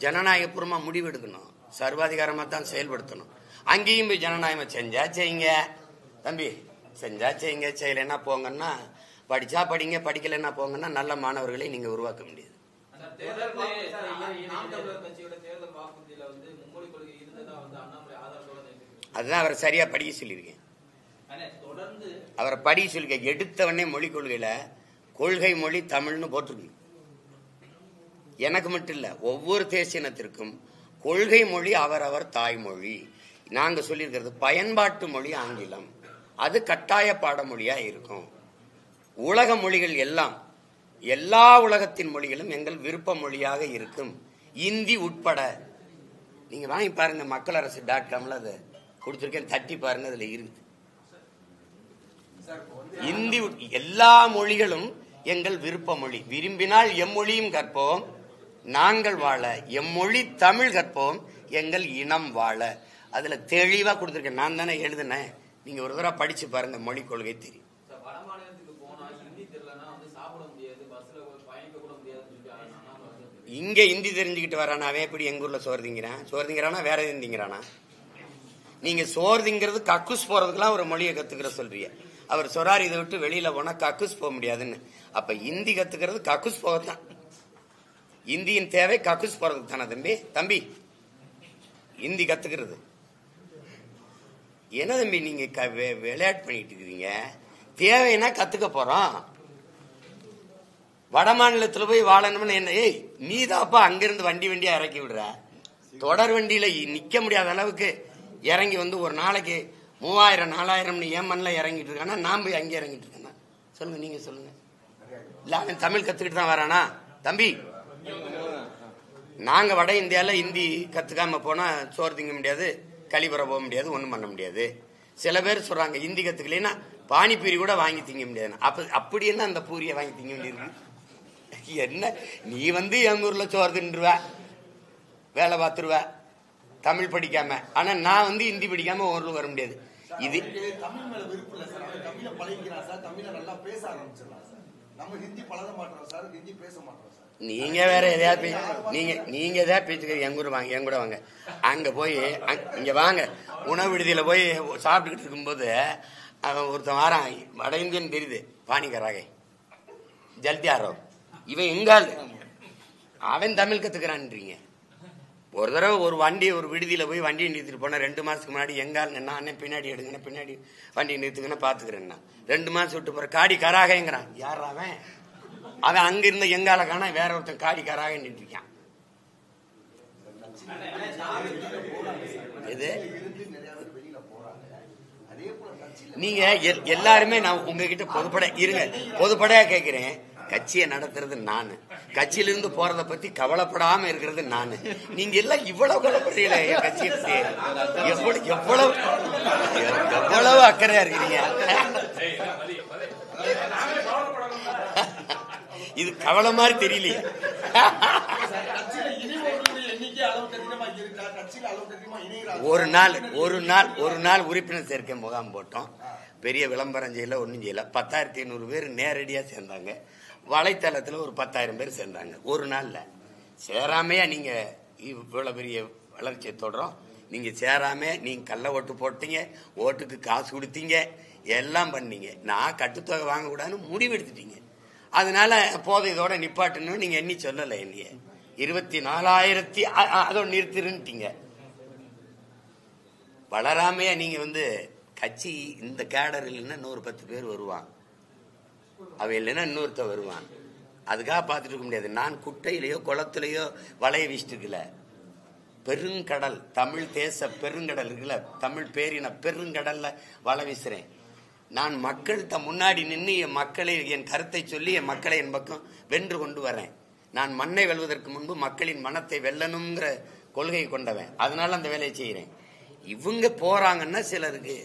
ஜனநாயகபூர்வமா முடிவெடுக்கணும், சர்வாதிகாரமா தான் செயல்படுத்தணும். அங்கேயும் போய் ஜனநாயகம் செஞ்சா செய்யுங்க தம்பி, செஞ்சா செய்யுங்க, செய்யலைன்னா போங்கன்னா, படிச்சா படிங்க, படிக்கலைன்னா போங்கன்னா நல்ல மாணவர்களை நீங்க உருவாக்க முடியாது. அதுதான் அவரை சரியா படிக்க சொல்லியிருக்கேன். அவரை படிக்க சொல்லிருக்கேன். எடுத்தவனே மொழி கொள்கையில கொள்கை மொழி தமிழ்னு போட்டிருக்கு. எனக்கு மட்டும் இல்ல, ஒவ்வொரு தேசியனத்திற்கும் கொள்கை மொழி அவரவர் தாய்மொழி. நாங்க சொல்லியிருக்கிறது பயன்பாட்டு மொழி ஆங்கிலம், அது கட்டாய பாடமொழியா இருக்கும். உலக மொழிகள் எல்லாம், எல்லா உலகத்தின் மொழிகளும் எங்கள் விருப்ப மொழியாக இருக்கும், இந்தி உட்பட. நீங்க வாங்கி பாருங்க, மக்களரசு.comல அதை கொடுத்திருக்கேன், தட்டி பாருங்க, அதுல இருக்குது. இந்தி எல்லா மொழிகளும் எங்கள் விருப்ப மொழி, விரும்பினால் எம்மொழியும் கற்போம் நாங்கள் வாழ, எம்மொழி தமிழ் கற்போம் எங்கள் இனம் வாழ. அதுல தெளிவா கொடுத்திருக்கேன். நான் தானே எழுதுனேன், நீங்க ஒரு தடவை படிச்சு பாருங்க, மொழி கொள்கை தெரியும். இங்க இந்தி தெரிஞ்சுக்கிட்டு வரானா அவன் எப்படி எங்க ஊர்ல சோறு திங்கிறானா வேற எதுவும் திங்கிறானா? நீங்க சோறு திங்கிறது கக்குஸ் போறதுக்கெல்லாம் ஒரு மொழியை கத்துக்கிற சொல்றீங்க. அவர் சொல்றாரு இதை விட்டு வெளியில போனா கக்குஸ் போக முடியாதுன்னு. அப்ப இந்தி கத்துக்கிறது கக்குஸ் போகத்தான். இந்தியின் தேவை கக்குஸ் போறதுக்கு தானே தம்பி இந்தி கத்துக்கிறது. என்ன தம்பி நீங்க விளையாட்டு பண்ணிட்டு இருக்கிறீங்க? தேவைன்னா கத்துக்க போறோம். வட மாநிலத்துல போய் வாழணும்னு என்ன? ஏய் நீதாப்பா அங்கிருந்து வண்டியா இறக்கி விடுற. தொடர் வண்டியில நிக்க முடியாத அளவுக்கு இறங்கி வந்து ஒரு நாளைக்கு 3000-4000 ஏமன்ல இறங்கிட்டு இருக்கானா, நான் போய் அங்கே இறங்கிட்டு இருக்கேன்னா? சொல்லுங்க, நீங்க சொல்லுங்க. இல்ல அவன் தமிழ் கத்துக்கிட்டு தான் வரானா? தம்பி நாங்க வட இந்தியால இந்தி கத்துக்காம போனா சோறு திங்க முடியாது, கழிவற போக முடியாது, ஒண்ணும் பண்ண முடியாது. சில பேர் சொல்றாங்க இந்தி கத்துக்கலைன்னா பானிபூரி கூட வாங்கி திங்க முடியாது. அப்படி என்ன அந்த பூரியை வாங்கி திங்க வேண்டியிருக்கு? என்ன நீ வந்து எங்க ஊர்ல சோறு தின்றுவ, வேலை பார்த்துருவ தமிழ் படிக்காம. ஆனா நான் வந்து ஹிந்தி படிக்காம ஊர்ல வர முடியாது. இது தமிழ் மேல விருப்பம் இல்ல சார். தமிழ பழகிக்கிறான் சார், தமிழ நல்லா பேச ஆரம்பிச்சிடலாம் சார். நம்ம ஹிந்தி பழக மாட்டோம் சார், ஹிந்தி பேச மாட்டோம் சார். நீங்க வேற எதையாவது நீங்க எதாவது பேச்சுக்க எங்க ஊர் வாங்க, என் கூட வாங்க. அங்க போய் இங்க வாங்க, உணவு விடுதியில போய் சாப்பிட்டுக்கிட்டு இருக்கும்போது அவன் ஒருத்தன் வாரான், வட இந்தியன் தெரியுது, பானிகராக ஜல்தி ஆரோ, இவன் எங்கால் அவன் தமிழ் கத்துக்கிறான்றீங்க. ஒரு தடவை ஒரு விடுதியில போய் வண்டியை நிறுத்திட்டு போனா 2 மாசத்துக்கு முன்னாடி எங்கால் அண்ணன் பின்னாடி எடுங்க, பின்னாடி வண்டியை நிறுத்துக்குன்னு பாத்துக்கிறேன்னா 2 மாசம் விட்டு போற காடி கராகங்கிறான். யார் அவன்? அவன் அங்க இருந்த எங்கால காண வேற ஒருத்தன் காடி கராக நின்றுருக்கான். இது நீங்க எல்லாருமே நான் உங்ககிட்ட பொதுப்படையா கேட்கிறேன். கட்சியை நடத்துறது நானு, கட்சியிலிருந்து போறத பத்தி கவலைப்படாம இருக்கிறது நானு. நீங்க எல்லாம் இவ்வளவு கவலைப்படுறீங்களே என் கட்சியை பத்தி, எவ்வளவு அக்கறையா இருக்கிறீங்க. இது கவலை மாதிரி தெரியலையே. ஒரு நாள் உறுப்பினர் சேர்க்கை முகாம் போட்டோம். பெரிய விளம்பரம் செய்யல, ஒன்னும் செய்யல. 10,500 பேர் நேரடியா சேர்ந்தாங்க. வலைத்தளத்துல ஒரு 10,000 பேர் சேர்ந்தாங்க. ஒரு நாள்ல சேராமையா நீங்க இவ்வளவு பெரிய வளர்ச்சியை தொடரும். நீங்க சேராம நீங்க கள்ள ஓட்டு போட்டீங்க, ஓட்டுக்கு காசு கொடுத்தீங்க, எல்லாம் பண்ணீங்க. நான் கட்டுத்தொகை வாங்க கூடாதுன்னு முடிவு எடுத்துட்டீங்க. அதனால போதை இதோட நிப்பாட்டணும் நீங்க எண்ணி சொல்லல. என்னைய 24,000 அதோட நிறுத்திருந்தீங்க. வளராமையா நீங்க வந்து கட்சி இந்த கேடர் இல்லைன்னா இன்னொரு 10 பேர் வருவான், அவ இல்லைன்னா இன்னொருத்த வருவான். அதுக்காக பார்த்துட்டு இருக்க முடியாது. நான் குட்டையிலேயோ குளத்திலேயோ வலைய வீசிட்டுக்கல. பெருங்கடல், தமிழ் தேச பெருங்கடல் இருக்குல்ல, தமிழ் பேரின பெருங்கடல்ல வலை வீசுறேன். நான் மக்கள்கிட்ட முன்னாடி நின்று என் மக்களை, என் கருத்தை சொல்லி என் மக்களை என் பக்கம் வென்று கொண்டு வரேன். நான் மண்ணை வெல்வதற்கு முன்பு மக்களின் மனத்தை வெல்லணுங்கிற கொள்கை கொண்டவன். அதனால அந்த வேலையை செய்யறேன். இவங்க போறாங்கன்னா சிலருக்கு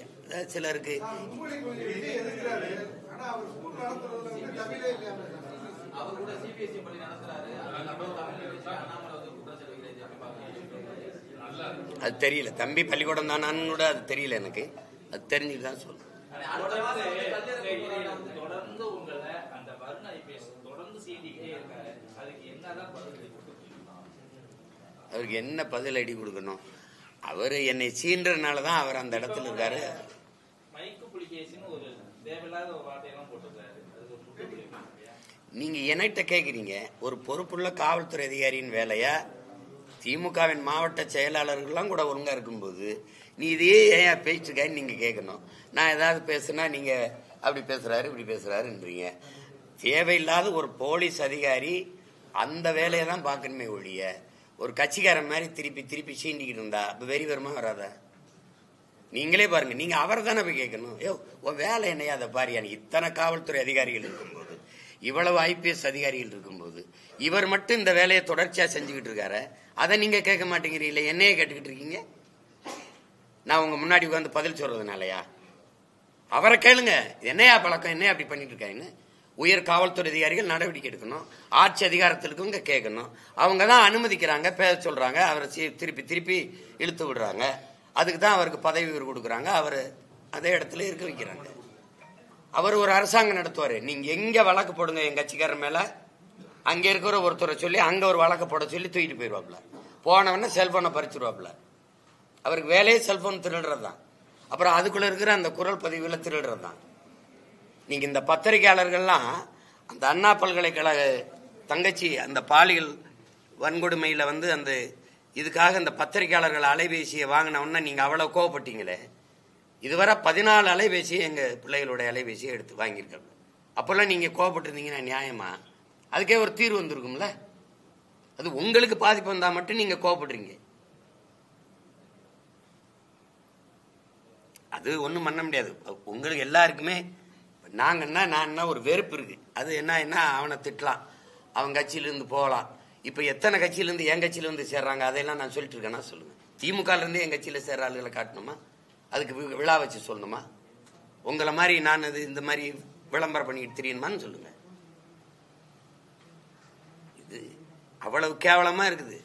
அது தெரியல. தம்பி பள்ளிக்கூடம் தானான்னு கூட அது தெரியல எனக்கு. அது தெரிஞ்சுட்டு தான் சொல்லுவேன். தொடர்ந்து உங்களை அந்த வருண ஐபிஎஸ் தொடர்ந்து சீண்டிக்கிட்டே இருக்காரு. அதுக்கு என்னதான் பதிலடி கொடுக்கணும்? அவருக்கு என்ன பதிலடி கொடுக்கணும்? அவர் என்னை சீன்றதுனால தான் அவர் அந்த இடத்துல இருக்காரு. மைக்கு புலிகேசின்னு ஒரு தேவையில்லாத ஒரு வார்த்தையெல்லாம் போட்டிருக்காரு. நீங்க என்கிட்ட கேக்குறீங்க, ஒரு பொறுப்புள்ள காவல்துறை அதிகாரியின் வேலையா? திமுகவின் மாவட்ட செயலாளர்கள்லாம் கூட ஒழுங்கா இருக்கும்போது நீ இதையே ஏன் பேசிட்டு இருக்கான்னு நீங்க கேட்கணும். நான் ஏதாவது பேசுனா நீங்க அப்படி பேசுறாரு இப்படி பேசுறாருன்றீங்க. தேவையில்லாத ஒரு போலீஸ் அதிகாரி அந்த வேலையை தான் பார்க்கணுமே ஒழிய ஒரு கட்சிக்காரன் மாதிரி திருப்பி திருப்பி சீண்டிக்கிட்டு இருந்தா வெறி வருமா வராதா? நீங்களே பாருங்க. நீங்க அவரை தானே போய் கேட்கணும். உன் வேலை என்னையா அதை பாரியா? இத்தனை காவல்துறை அதிகாரிகள் இருக்கும்போது, இவ்வளவு ஐபிஎஸ் அதிகாரிகள் இருக்கும்போது இவர் மட்டும் இந்த வேலையை தொடர்ச்சியா செஞ்சுக்கிட்டு இருக்காரு. அதை நீங்க கேட்க மாட்டேங்கிறீங்களே, என்னையே கேட்டுக்கிட்டு இருக்கீங்க. நான் உங்க முன்னாடி உட்காந்து பதில் சொல்றதுனாலயா? அவரை கேளுங்க, என்னையா பழக்கம், என்னையா அப்படி பண்ணிட்டு இருக்காங்கன்னு. உயர் காவல்துறை அதிகாரிகள் நடவடிக்கை எடுக்கணும். ஆட்சி அதிகாரத்திற்கு கேட்கணும். அவங்க தான் அனுமதிக்கிறாங்க, பேச சொல்றாங்க, அவரை திருப்பி திருப்பி இழுத்து விடுறாங்க. அதுக்கு தான் அவருக்கு பதவி உயர்வு கொடுக்குறாங்க. அவர் அதே இடத்துல இருக்க வைக்கிறாங்க. அவர் ஒரு அரசாங்கம் நடத்துவாரு. நீங்க எங்க வழக்கு போடுங்க என் கட்சிக்காரர் மேல, அங்க இருக்கிற ஒருத்தரை சொல்லி அங்க ஒரு வழக்கு போட சொல்லி தூக்கிட்டு போயிடுவாப்ல. போனவன செல்போனை பறிச்சுடுவாப்ல. அவருக்கு வேலையே செல்போன் திருடுறது தான். அப்புறம் அதுக்குள்ள இருக்கிற அந்த குரல் பதிவுல திருடுறது தான். நீங்க இந்த பத்திரிகையாளர்கள்லாம் அந்த அண்ணா பல்கலைக்கழக தங்கச்சி அந்த பாலியல் வன்கொடுமையில அந்த இதுக்காக இந்த பத்திரிகையாளர்கள் அலைபேசியை வாங்கினவொன்னா நீங்க அவ்வளவு கோவப்பட்டீங்களே. இதுவரை 14 அலைபேசியை எங்க பிள்ளைகளுடைய அலைபேசியை எடுத்து வாங்கியிருக்காங்க. அப்பெல்லாம் நீங்க கோவப்பட்டிருந்தீங்கன்னா நியாயமா? அதுக்கே ஒரு தீர்வு வந்திருக்கும்ல. அது உங்களுக்கு பாதிப்பு வந்தா மட்டும் நீங்க கோவப்படுறீங்க. அது ஒண்ணும் பண்ண முடியாது. உங்களுக்கு எல்லாருக்குமே நான் ஒரு வெறுப்பு இருக்கு. அது என்ன அவனை திட்டலாம், அவன் கட்சியிலிருந்து போகலாம். இப்ப எத்தனை கட்சியிலிருந்து என் கட்சியிலிருந்து சேர்றாங்க அதையெல்லாம் நான் சொல்லிட்டு இருக்கேன்னா சொல்லுங்க. திமுக இருந்து என் கட்சியில சேர்ற ஆளுகளை காட்டணுமா? அதுக்கு விழா வச்சு சொல்லணுமா? உங்களை மாதிரி நான் அது இந்த மாதிரி விளம்பரம் பண்ணிட்டு தெரியணுமான்னு சொல்லுங்க. இது அவ்வளவு கேவலமா இருக்குது.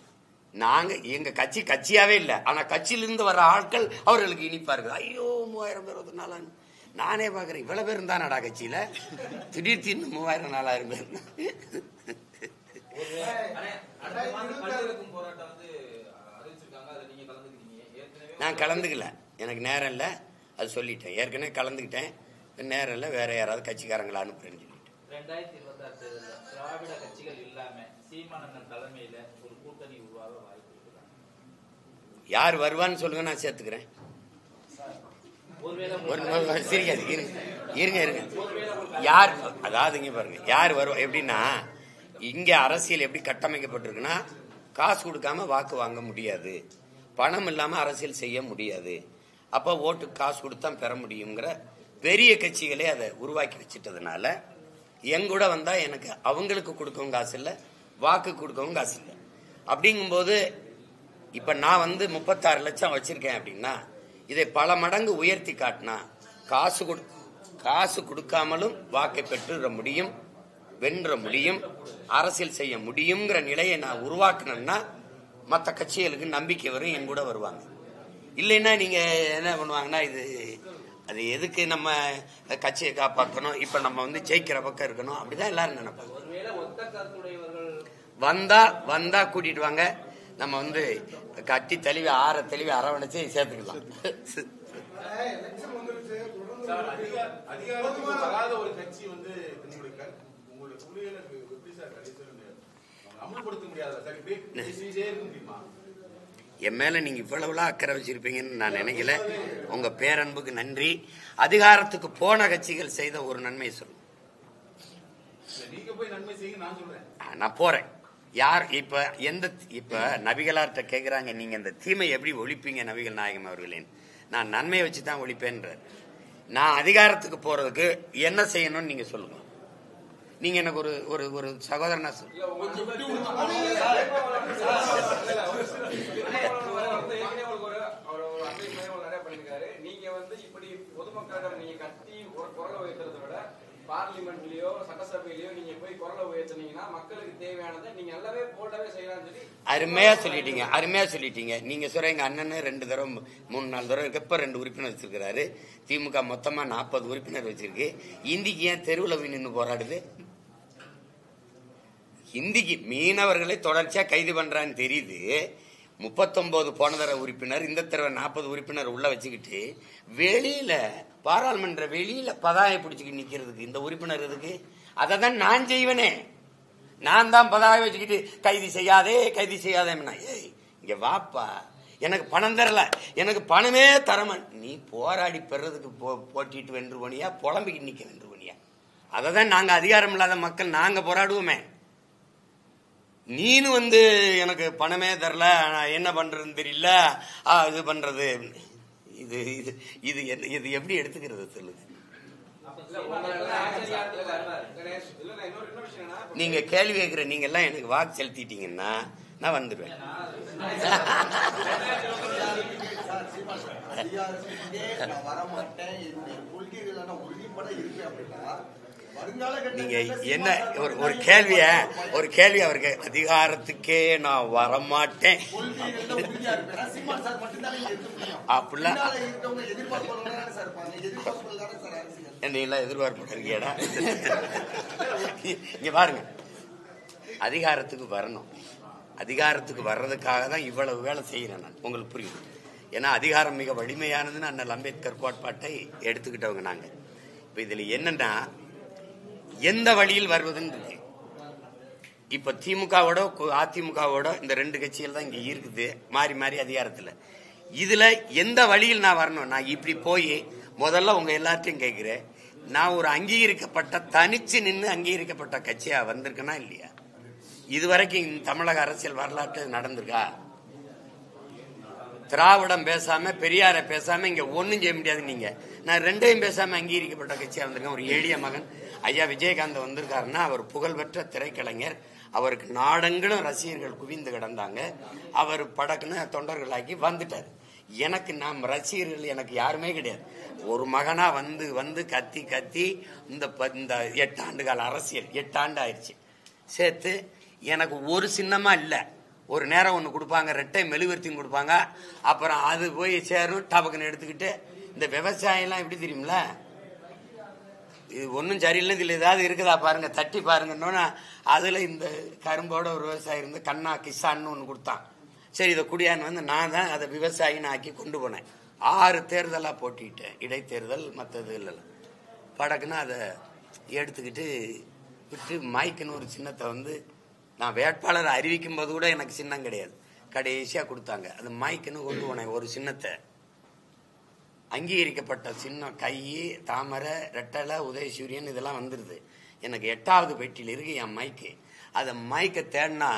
நாங்க எங்க கட்சியாவே இல்லை, ஆனா கட்சியிலிருந்து வர்ற ஆட்கள் அவர்களுக்கு இனிப்பா இருக்குது. ஐயோ 3000 பேர் ஒரு நாளான்னு நானே பாக்குறேன். இவ்வளவு பேர் இருந்தானடா கட்சியில, திடீர்னு 3000 4000 பேர். நான் கலந்துக்கல, எனக்கு நேரம் இல்லை, அது சொல்லிட்டேன். ஏற்கனவே கலந்துக்கிட்டேன், நேரம் இல்லை, வேற யாராவது கட்சிக்காரங்களை அனுப்புறேன்னு சொல்லிட்டேன். 2026 திராவிட கட்சிகள் இல்லாம சீமானந்தன் தலைமையில ஒரு கூட்டணி உருவாக வாய்ப்பு இருக்கு. யார் வருவான்னு சொல்லுங்க, நான் சேர்த்துக்கிறேன். சிரிக்காது, இருங்க. யார் அதாவது இங்க பாருங்க, யார் வருவா எப்படின்னா, இங்க அரசியல் எப்படி கட்டமைக்கப்பட்டிருக்குன்னா, காசு கொடுக்காம வாக்கு வாங்க முடியாது, பணம் இல்லாம அரசியல் செய்ய முடியாது, அப்ப ஓட்டு காசு கொடுத்தா பெற முடியுங்கிற பெரிய கட்சிகளே அதை உருவாக்கி வச்சுட்டதுனால எங்கூட வந்தா எனக்கு அவங்களுக்கு கொடுக்கவும் காசு இல்லை, வாக்கு கொடுக்கவும் காசு இல்லை. அப்படிங்கும்போது இப்ப நான் 36 லட்சம் வச்சிருக்கேன் அப்படின்னா, இதை பல மடங்கு உயர்த்தி காட்டினா காசு கொடுக்காமலும் வாக்கை பெற்றுற முடியும், வென்ற முடியும், அரசியல் செய்ய முடியுங்கிற நிலையை நான் உருவாக்கினேன்னா மற்ற கட்சிகளுக்கு நம்பிக்கை வரும், என் கூட வருவாங்க. இல்லைன்னா நீங்க என்ன பண்ணுவாங்கன்னா, அது எதுக்கு நம்ம கட்சியை காப்பாற்றணும், இப்ப நம்ம ஜெயிக்கிற பக்கம் இருக்கணும், அப்படிதான் எல்லாரும் நினைப்பாங்க. வந்தா கூட்டிட்டு வாங்க, நம்ம கட்டி தெளிவு தெளிவு அரவணைச்சு சேர்த்துக்கலாம். ஒரு கட்சி என் மேல நீங்க இவ்வளவுலாம் அக்கறை வச்சிருப்பீங்கன்னு நான் நினைக்கல. உங்க பேரன்புக்கு நன்றி. அதிகாரத்துக்கு போன கட்சிகள் செய்த ஒரு நன்மை சொல்லுங்க. நான் போறேன். யார் இப்ப நபிகளார்ட்ட கேக்குறாங்க, நீங்க இந்த தீமை எப்படி ஒழிப்பீங்க நபிகள் நாயகம் அவர்களேன்? நான் நன்மையை வச்சுதான் ஒழிப்பேன்ற. நான் அதிகாரத்துக்கு போறதுக்கு என்ன செய்யணும்னு நீங்க சொல்லுங்க. நீங்க எனக்கு ஒரு சகோதரனா சொல்லுங்க. நீங்க இப்படி பொதுமக்களிடம் நீங்க கத்தி உறக வைக்கிறத விட பார்லிமெண்ட்லயோ சட்டசபையிலயோ நீங்க போய் குரலை உயர்த்தினீங்கன்னா மக்களுக்கு தேவையானதை நீங்க நல்லாவே போல்டாவே செய்யலாம்னு சொல்லி அருமையா சொல்லிட்டீங்க. நீங்க சொல்ற எங்க அண்ணன் 2 தடவை 3-4 தடவை இப்ப 2 உறுப்பினர் வச்சிருக்கிறாரு. திமுக மொத்தமா 40 உறுப்பினர் வச்சிருக்கு. இந்திக்கு ஏன் தெருவில் போய் நின்று போராடுது? இந்திக்கு மீனவர்களை தொடர்ச்சியா கைது பண்றான்னு தெரியுது. 39 போன தடவை உறுப்பினர், இந்த தடவை 40 உறுப்பினர் உள்ள வச்சுக்கிட்டு வெளியில பாராளுமன்ற வெளியில பதாயை பிடிச்சிக்கிட்டு நிக்கிறதுக்கு இந்த உறுப்பினர் இருக்கு. அதை தான் நான் செய்வேனே. நான் தான் பதாயை வச்சுக்கிட்டு கைது செய்யாதே ஏய் இங்க வாப்பா, எனக்கு பணம் தரல, எனக்கு பணமே தரமன், நீ போராடி பெறதுக்கு போட்டிட்டு வென்று போனியா, புலம்பிக்கிட்டு நிக்க வென்று போனியா? அதை தான் நாங்க அதிகாரம் இல்லாத மக்கள் நாங்க போராடுவோமே. நீனு எனக்கு பணமே தரல, நான் என்ன பண்றதுன்னு தெரியல, இது பண்றது, இது இது இது இது எப்படி எடுத்துக்கிறது சொல்லுங்க. நீங்க கேள்வி கேட்கிற நீங்க எல்லாம் எனக்கு வாக்கு செலுத்திட்டீங்கன்னா நான் வந்துடுவேன். நீங்க என்ன ஒரு கேள்வி அவருக்கு, அதிகாரத்துக்கே நான் வரமாட்டேன் அப்படிலாம் என்னையெல்லாம் எதிர்பார்ப்பு இருக்கியாடா? இங்க பாருங்க, அதிகாரத்துக்கு வரணும். அதிகாரத்துக்கு வர்றதுக்காக தான் இவ்வளவு வேலை செய்யறேன் நான். உங்களுக்கு புரியும். ஏன்னா அதிகாரம் மிக வலிமையானதுன்னு அண்ணல் அம்பேத்கர் கோட்பாட்டை எடுத்துக்கிட்டவங்க நாங்க. இப்ப இதுல என்னன்னா எந்த வழியில் வருவதுன்னு இருக்கு. இப்ப திமுகவோட அதிமுகவோட இந்த 2 கட்சிகள் தான் இங்க இருக்குது, மாறி மாறி அதிகாரத்துல. இதுல எந்த வழியில் நான் வரணும்? நான் இப்படி போய் முதல்ல உங்க எல்லாத்தையும் கேட்கிறேன், நான் ஒரு அங்கீகரிக்கப்பட்ட தனிச்சு நின்று அங்கீகரிக்கப்பட்ட கட்சியா வந்திருக்கேனா இல்லையா? இதுவரைக்கும் தமிழக அரசியல் வரலாற்று நடந்திருக்கா? திராவிடம் பேசாம பெரியார பேசாம இங்க ஒன்னும் செய்ய முடியாது. நீங்க நான் 2ஐயும் பேசாம அங்கீகரிக்கப்பட்ட கட்சியா வந்திருக்கேன். ஒரு எளிய மகன் ஐயா விஜயகாந்த் வந்திருக்காருன்னா அவர் புகழ்பெற்ற திரைக்கலைஞர். அவருக்கு நாடெங்கிலும் ரசிகர்கள் குவிந்து கிடந்தாங்க. அவர் படக்குன்னு தொண்டர்களாக்கி வந்துட்டார். எனக்கு நாம் ரசிகர்கள் எனக்கு யாருமே கிடையாது. ஒரு மகனா வந்து கத்தி இந்த 8 ஆண்டு கால அரசியல் 8 ஆண்டு ஆயிடுச்சு சேர்த்து எனக்கு ஒரு சின்னமா இல்ல. ஒரு நேரம் ஒண்ணு கொடுப்பாங்க, 2 மெழுகுவர்த்தியும் கொடுப்பாங்க, அப்புறம் அது போய் சேரும் டபக்குன்னு எடுத்துக்கிட்டு. இந்த விவசாயம் எல்லாம் எப்படி தெரியுமில, இது ஒன்னும் சரியில்லை, இதுல ஏதாவது இருக்குதா பாருங்க, தட்டி பாருங்கன்னா அதுல இந்த கரும்போட ஒரு விவசாயி இருந்து கண்ணா கிசான்னு ஒண்ணு கொடுத்தான். சரி இதை குடியான்னு நான் தான் அதை விவசாயின்னு ஆக்கி கொண்டு போனேன். 6 தேர்தலா போட்டிட்டேன், இடைத்தேர்தல் மற்றது இல்லை. படக்குன்னு அதை எடுத்துக்கிட்டு விட்டு மைக்குன்னு ஒரு சின்னத்தை நான் வேட்பாளர் அறிவிக்கும் போது கூட எனக்கு சின்னம் கிடையாது, கடைசியா கொடுத்தாங்க. அது மைக்குன்னு கொண்டு போனேன். ஒரு சின்னத்தை அங்கீகரிக்கப்பட்ட சின்னம், கை, தாமரை, ரெட்டலை, உதயசூரியன் இதெல்லாம் வந்துருது. எனக்கு 8வது பெட்டியில் இருக்கு என் மைக்கு. அதை மைக்கை தேடினா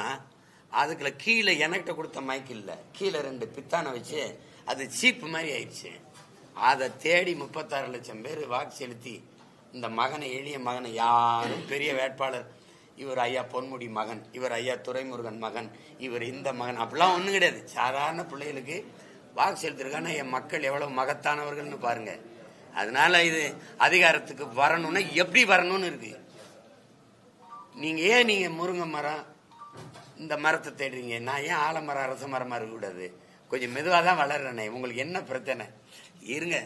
அதுக்குள்ள கீழே எனக்கிட்ட கொடுத்த மைக்கு இல்லை, கீழே 2 பித்தானை வச்சு அது சீப்பு மாதிரி ஆயிடுச்சு. அதை தேடி 36 லட்சம் பேர் வாக்கு செலுத்தி இந்த மகனை, எளிய மகனை, யாரும் பெரிய வேட்பாளர், இவர் ஐயா பொன்முடி மகன், இவர் ஐயா துரைமுருகன் மகன், இவர் இந்த மகன், அப்படிலாம் ஒண்ணும் கிடையாது. சாதாரண பிள்ளைகளுக்கு வாக்கு செலுத்திருக்கான என் மக்கள் எவ்வளவு மகத்தானவர்கள்னு பாருங்க. அதனால இது அதிகாரத்துக்கு வரணும்னா எப்படி வரணும்னு இருக்கு. நீங்க முருங்கை மரம் இந்த மரத்தை தேடுறீங்க, நான் ஏன் ஆலமரம் அரச மரமா இருக்க கூடாது? கொஞ்சம் மெதுவா தான் வளர்றேனே, உங்களுக்கு என்ன பிரச்சனை? இருங்க.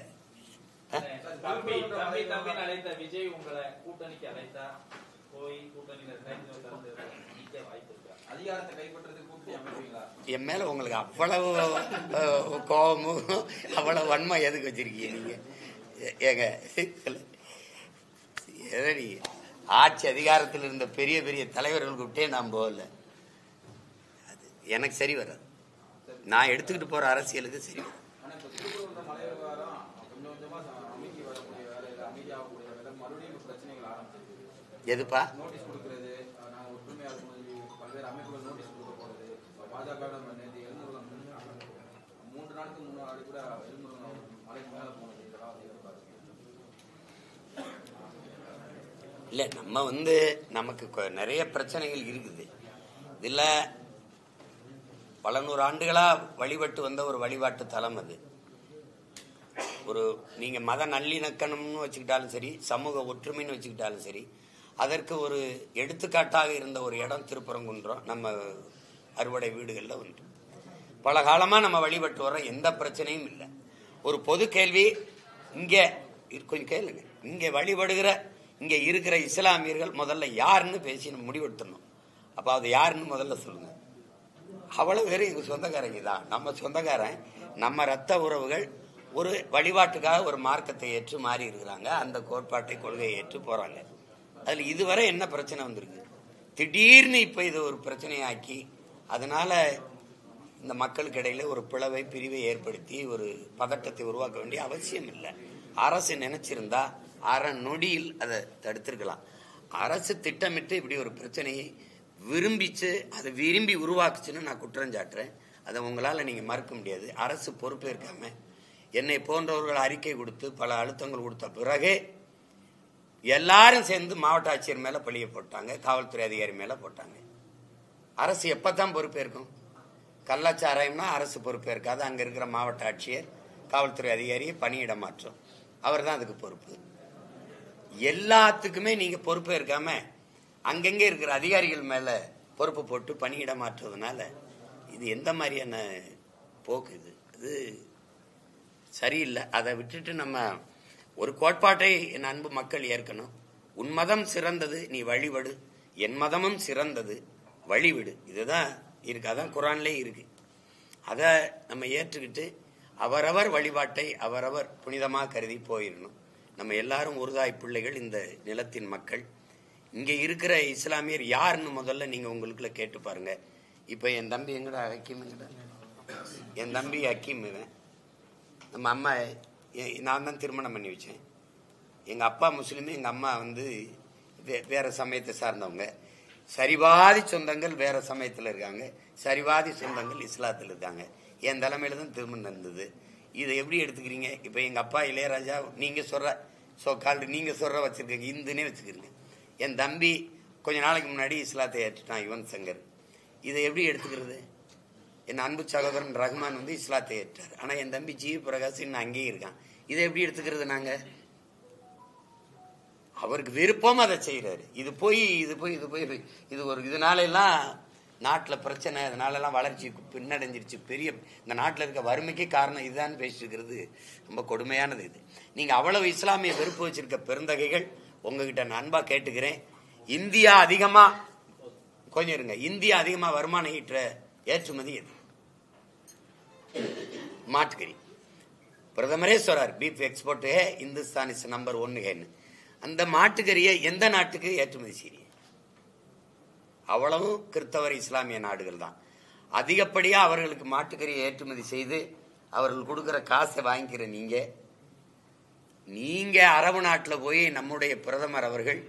தம்பி அழைத்த விஜய் உங்களை கூட்டணிக்கு அழைத்தா போய் கூட்டணியில வாய்ப்பு இருக்கா? அதிகாரத்தை கைப்பற்றது கூட்டணி அமைப்பீங்களா? என் மேல உங்களுக்கு அவ்வளவு கோபமும் அவ்வளவு வன்மை எதுக்கு வச்சிருக்கீங்க நீங்க? ஏங்க எதடி ஆட்சி அதிகாரத்தில் இருந்த பெரிய பெரிய தலைவர்களுக்கு விட்டே நான் போகல. அது எனக்கு சரி வராது. நான் எடுத்துக்கிட்டு போற அரசியலுக்கு சரி வரும். எதுப்பா இல்ல, நம்ம நமக்கு நிறைய பிரச்சனைகள் இருக்குது. இதுல பல 100 ஆண்டுகளா வழிபட்டு வந்த ஒரு வழிபாட்டு தலம் அது. ஒரு நீங்க மத நல்லிணக்கணம்னு வச்சுக்கிட்டாலும் சரி, சமூக ஒற்றுமைன்னு வச்சுக்கிட்டாலும் சரி, அதற்கு ஒரு எடுத்துக்காட்டாக இருந்த ஒரு இடம் திருப்பரங்குன்றம். நம்ம அறுவடை வீடுகளில் ஒன்று பல காலமா நம்ம வழிபட்டு வர எந்த பிரச்சனையும் இல்லை. ஒரு பொது கேள்வி இங்கே கொஞ்சம் கேளுங்க. இங்கே வழிபடுகிற இங்கே இருக்கிற இஸ்லாமியர்கள் முதல்ல யாருன்னு பேசி நம்ம முடிவெடுத்துடணும். அப்போ அது யாருன்னு முதல்ல சொல்லுங்க. அவ்வளவு பேர் எங்க சொந்தக்காரங்க தான். நம்ம சொந்தக்காரன், நம்ம ரத்த உறவுகள் ஒரு வழிபாட்டுக்காக ஒரு மார்க்கத்தை ஏற்று மாறி இருக்கிறாங்க. அந்த கோட்பாட்டை கொள்கையை ஏற்று போறாங்க. அதுல இதுவரை என்ன பிரச்சனை வந்திருக்கு? திடீர்னு இப்ப இது ஒரு பிரச்சனையாக்கி அதனால இந்த மக்களுக்கு இடையில ஒரு பிளவை பிரிவை ஏற்படுத்தி ஒரு பதட்டத்தை உருவாக்க வேண்டிய அவசியம் இல்லை. அரசு நினைச்சிருந்தா அரை நொடியில் அதை தடுத்திருக்கலாம். அரசு திட்டமிட்டு இப்படி ஒரு பிரச்சனையை விரும்பிச்சு அதை விரும்பி உருவாக்குச்சுன்னு நான் குற்றம் சாட்டுறேன். அதை உங்களால நீங்க மறுக்க முடியாது. அரசு பொறுப்பேற்காம என்னை போன்றவர்கள் அறிக்கை கொடுத்து பல அழுத்தங்கள் கொடுத்த பிறகு எல்லாரும் சேர்ந்து மாவட்ட ஆட்சியர் மேல பழிய போட்டாங்க, காவல்துறை அதிகாரி மேல போட்டாங்க. அரசு எப்பதான் பொறுப்பேற்கும்? கள்ளச்சாராயம்னா அரசு பொறுப்பேற்காது. அங்க இருக்கிற மாவட்ட ஆட்சியர் காவல்துறை அதிகாரியை பணியிட மாற்றம், அவர் தான் அதுக்கு பொறுப்பு. எல்லாத்துக்குமே நீங்க பொறுப்பேற்காம அங்கங்கே இருக்கிற அதிகாரிகள் மேல பொறுப்பு போட்டு பணியிட மாற்றுறதுனால இது எந்த மாதிரியான போக்கு? இது சரியில்லை. அதை விட்டுட்டு நம்ம ஒரு கோட்பாட்டை என் அன்பு மக்கள் ஏற்கணும். உன் மதம் சிறந்தது, நீ வழிபடு. என் மதமும் சிறந்தது, வழிவிடு. இதுதான் இருக்கு. அதான் குரான்லே இருக்கு. அதை நம்ம ஏற்றுக்கிட்டு அவரவர் வழிபாட்டை அவரவர் புனிதமாக கருதி போயிடணும். நம்ம எல்லாரும் ஒருதாய் பிள்ளைகள், இந்த நிலத்தின் மக்கள். இங்க இருக்கிற இஸ்லாமியர் யாருன்னு முதல்ல நீங்க உங்களுக்குள்ள கேட்டு பாருங்க. இப்ப என் தம்பி எங்கடா ஹக்கீம், என் தம்பி ஹக்கீம். நம்ம அம்மா, நான் தான் திருமணம் பண்ணி வச்சேன். எங்க அப்பா முஸ்லீம், எங்க அம்மா வேற சமயத்தை சார்ந்தவங்க. சரிவாதி சொந்தங்கள் வேற சமயத்தில் இருக்காங்க, சரிவாதி சொந்தங்கள் இஸ்லாத்தில் இருக்காங்க. என் தலைமையில தான் திருமணம் நடந்தது. இதை எப்படி எடுத்துக்கிறீங்க? இப்ப எங்க அப்பா இளையராஜா, நீங்க சொல்ற நீங்க சொல்ற வச்சிருக்கீங்க, இந்துனே வச்சுக்கிறீங்க. என் தம்பி கொஞ்ச நாளைக்கு முன்னாடி இஸ்லாத்தை ஏற்றுட்டான், யுவன் சங்கர். இதை எப்படி எடுத்துக்கிறது? என் அன்பு சகோதரன் ரஹ்மான் இஸ்லாத்தை ஏற்றார். ஆனா என் தம்பி ஜி பிரகாஷ் இன்னும் அங்கேயே இருக்கான். இதை எப்படி எடுத்துக்கிறது? நாங்க அவருக்கு விருப்பம் அதை செய்யறாரு. இது போய் இது ஒரு இதனால எல்லாம் நாட்டில் பிரச்சனை, இதனால எல்லாம் வளர்ச்சி பின்னடைஞ்சிருச்சு. பெரிய இந்த நாட்டில் இருக்க வறுமைக்கு காரணம் இதுதான் பேசிட்டு இருக்கிறது. ரொம்ப கொடுமையானது இது. நீங்க அவ்வளவு இஸ்லாமிய வெறுப்பு வச்சிருக்க பெருந்தகைகள், உங்ககிட்ட நான் அன்பா கேட்டுக்கிறேன். இந்தியா அதிகமா கொஞ்சம் இருங்க. இந்தியா அதிகமா வருமானம் ஈட்டுற ஏற்றுமதி எது? மாட்டுக்கறி. பிரதமரே சொல்றார், beef export hey, Hindustan is number 1 ஹேன்னு. அந்த மாட்டுக்கறியை எந்த நாட்டுக்கு ஏற்றுமதி செய்ய? அவ்வளவும் கிறிஸ்தவர் இஸ்லாமிய நாடுகள் தான். அதிகப்படியா அவர்களுக்கு மாட்டுக்கறியை ஏற்றுமதி செய்து அவர்கள் கொடுக்கிற காசை வாங்கிக்கிற நீங்க அரபு நாட்டில் போய் நம்முடைய பிரதமர் அவர்கள்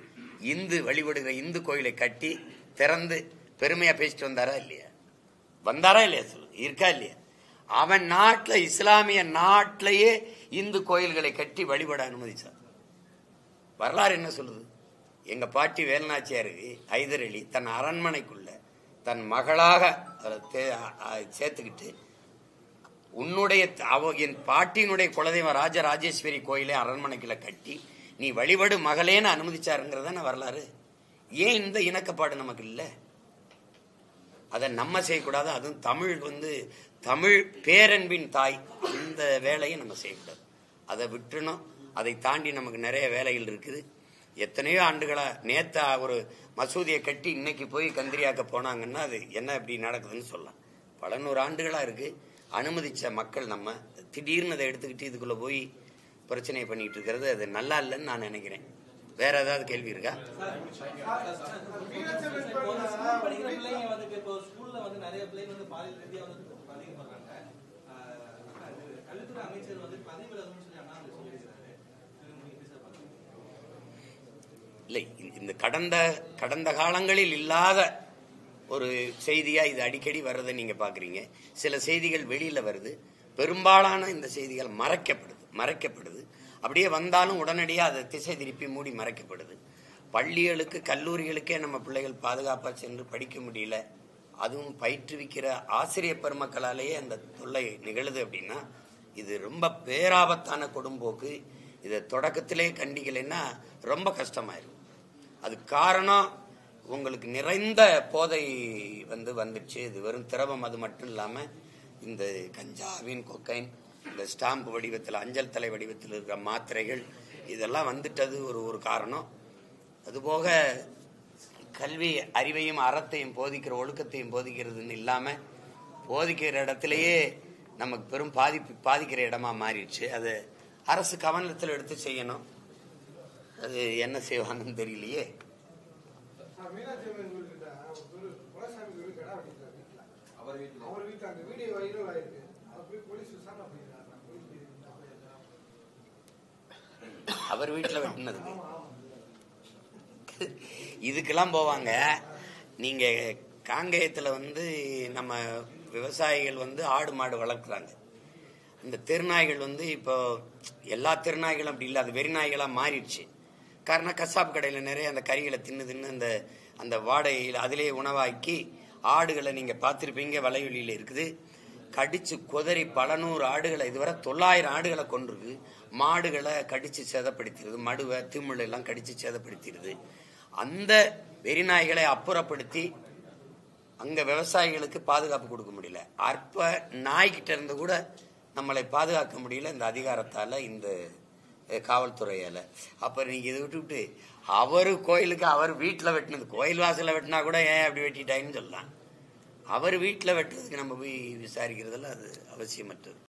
இந்து வழிபடுகிற இந்து கோயிலை கட்டி திறந்து பெருமையா பேசிட்டு வந்தாரா இல்லையா? வந்தாரா இல்லையா? சொல்லு, இருக்கா இல்லையா? அவன் நாட்டில், இஸ்லாமிய நாட்டிலேயே இந்து கோயில்களை கட்டி வழிபட அனுமதிச்சார். வரலாறு என்ன சொல்லுது? எங்க பாட்டி வேலுநாச்சியாருக்கு ஹைதர் அலி தன் அரண்மனைக்குள்ள தன் மகளாக சேர்த்துக்கிட்டு, உன்னுடைய என் பாட்டியினுடைய குலதெய்வம் ராஜராஜேஸ்வரி கோயிலை அரண்மனைக்குள்ள கட்டி நீ வழிபடு மகளேன்னு அனுமதிச்சாருங்கிறத வரலாறு. ஏன் இந்த இணக்கப்பாடு நமக்கு இல்லை? அதை நம்ம செய்யக்கூடாது. அதுவும் தமிழ் தமிழ் பேரன்பின் தாய், அந்த வேலையை நம்ம செய்யக்கூடாது. அதை விட்டுணும். அதை தாண்டி நமக்கு நிறைய வேலைகள் இருக்குது. எத்தனையோ ஆண்டுகளா நேத்தா ஒரு மசூதியை கட்டி இன்னைக்கு போய் கந்திரியாக்க போனாங்கன்னா அது என்ன இப்படி நடக்குதுன்னு சொல்லலாம். பல 100 ஆண்டுகளா இருக்கு. அனுமதிச்ச மக்கள் நம்ம திடீர்னு அதை எடுத்துக்கிட்டு இதுக்குள்ள போய் பிரச்சனை பண்ணிட்டு இருக்கிறது அது நல்லா இல்லைன்னு நான் நினைக்கிறேன். வேற ஏதாவது கேள்வி இருக்கா? இல்லை, இந்த கடந்த காலங்களில் இல்லாத ஒரு செய்தியா இது அடிக்கடி வர்றதை நீங்க பாக்குறீங்க. சில செய்திகள் வெளியில வருது. பெரும்பாலான இந்த செய்திகள் மறைக்கப்படுது. அப்படியே வந்தாலும் உடனடியாக அதை திசை திருப்பி மூடி மறைக்கப்படுது. பள்ளிகளுக்கு கல்லூரிகளுக்கே நம்ம பிள்ளைகள் பாதுகாப்பாக சென்று படிக்க முடியல. அதுவும் பயிற்றுவிக்கிற ஆசிரியர் பெருமக்களாலேயே அந்த தொல்லை நிகழுது. அப்படின்னா இது ரொம்ப பேராபத்தான கொடும்போக்கு. இதை தொடக்கத்திலே கண்டிக்கலைன்னா ரொம்ப கஷ்டமாயிரும். அது காரணம் உங்களுக்கு நிறைந்த போதை வந்துடுச்சு. இது வெறும் திரவம், அது மட்டும் இல்லாம இந்த கஞ்சாவின் கொக்கைன், இந்த ஸ்டாம்ப் வடிவத்தில், அஞ்சல் தலை வடிவத்தில் இருக்கிற மாத்திரைகள், இதெல்லாம் வந்துட்டது ஒரு காரணம். அதுபோக கல்வி அறிவையும் அறத்தையும் போதிக்கிற ஒழுக்கத்தையும் போதிக்கிறதுன்னு இல்லாம போதிக்கிற இடத்திலேயே நமக்கு பெரும் பாதிக்கிற இடமா மாறிடுச்சு. அது அரசு கவனத்தில் எடுத்து செய்யணும். அது என்ன செய்வாங்கன்னு தெரியலையே. அவர் வீட்டில் வெட்டினது இதுக்கெல்லாம் போவாங்க. நீங்க காங்கேயத்துல நம்ம விவசாயிகள் ஆடு மாடு வளர்க்குறாங்க. இந்த திருநாய்கள் இப்போ எல்லா திருநாய்களும் அப்படி இல்லை, அது வெறிநாய்களா மாறிடுச்சு. காரணம் கசாப்பு கடையில் நிறைய அந்த கறிகளை தின்னு அந்த வாடகையில் அதிலேயே உணவாக்கி ஆடுகளை நீங்க பார்த்துருப்பீங்க, வலைவெளியில இருக்குது. கடிச்சு கொதறி பல நூறு ஆடுகளை, இதுவரை 900 ஆடுகளை கொண்டிருக்கு. மாடுகளை கடிச்சு சேதப்படுத்திடுது, மடுவை திமிழ் எல்லாம் கடிச்சு சேதப்படுத்திடுது. அந்த வெறிநாய்களை அப்புறப்படுத்தி அங்க விவசாயிகளுக்கு பாதுகாப்பு கொடுக்க முடியல. அற்ப நாய்கிட்ட இருந்து கூட நம்மளை பாதுகாக்க முடியல இந்த அதிகாரத்தால, இந்த காவல்துறையால. அப்ப நீங்க இதை விட்டுவிட்டு அவரு கோயிலுக்கு அவர் வீட்டுல வெட்டினது, கோயில் வாசல வெட்டினா கூட ஏன் அப்படி வெட்டிட்டாயின்னு சொல்லலாம். அவர் வீட்டுல வெட்டுறதுக்கு நம்ம போய் விசாரிக்கிறதுல அது அவசியமற்றது.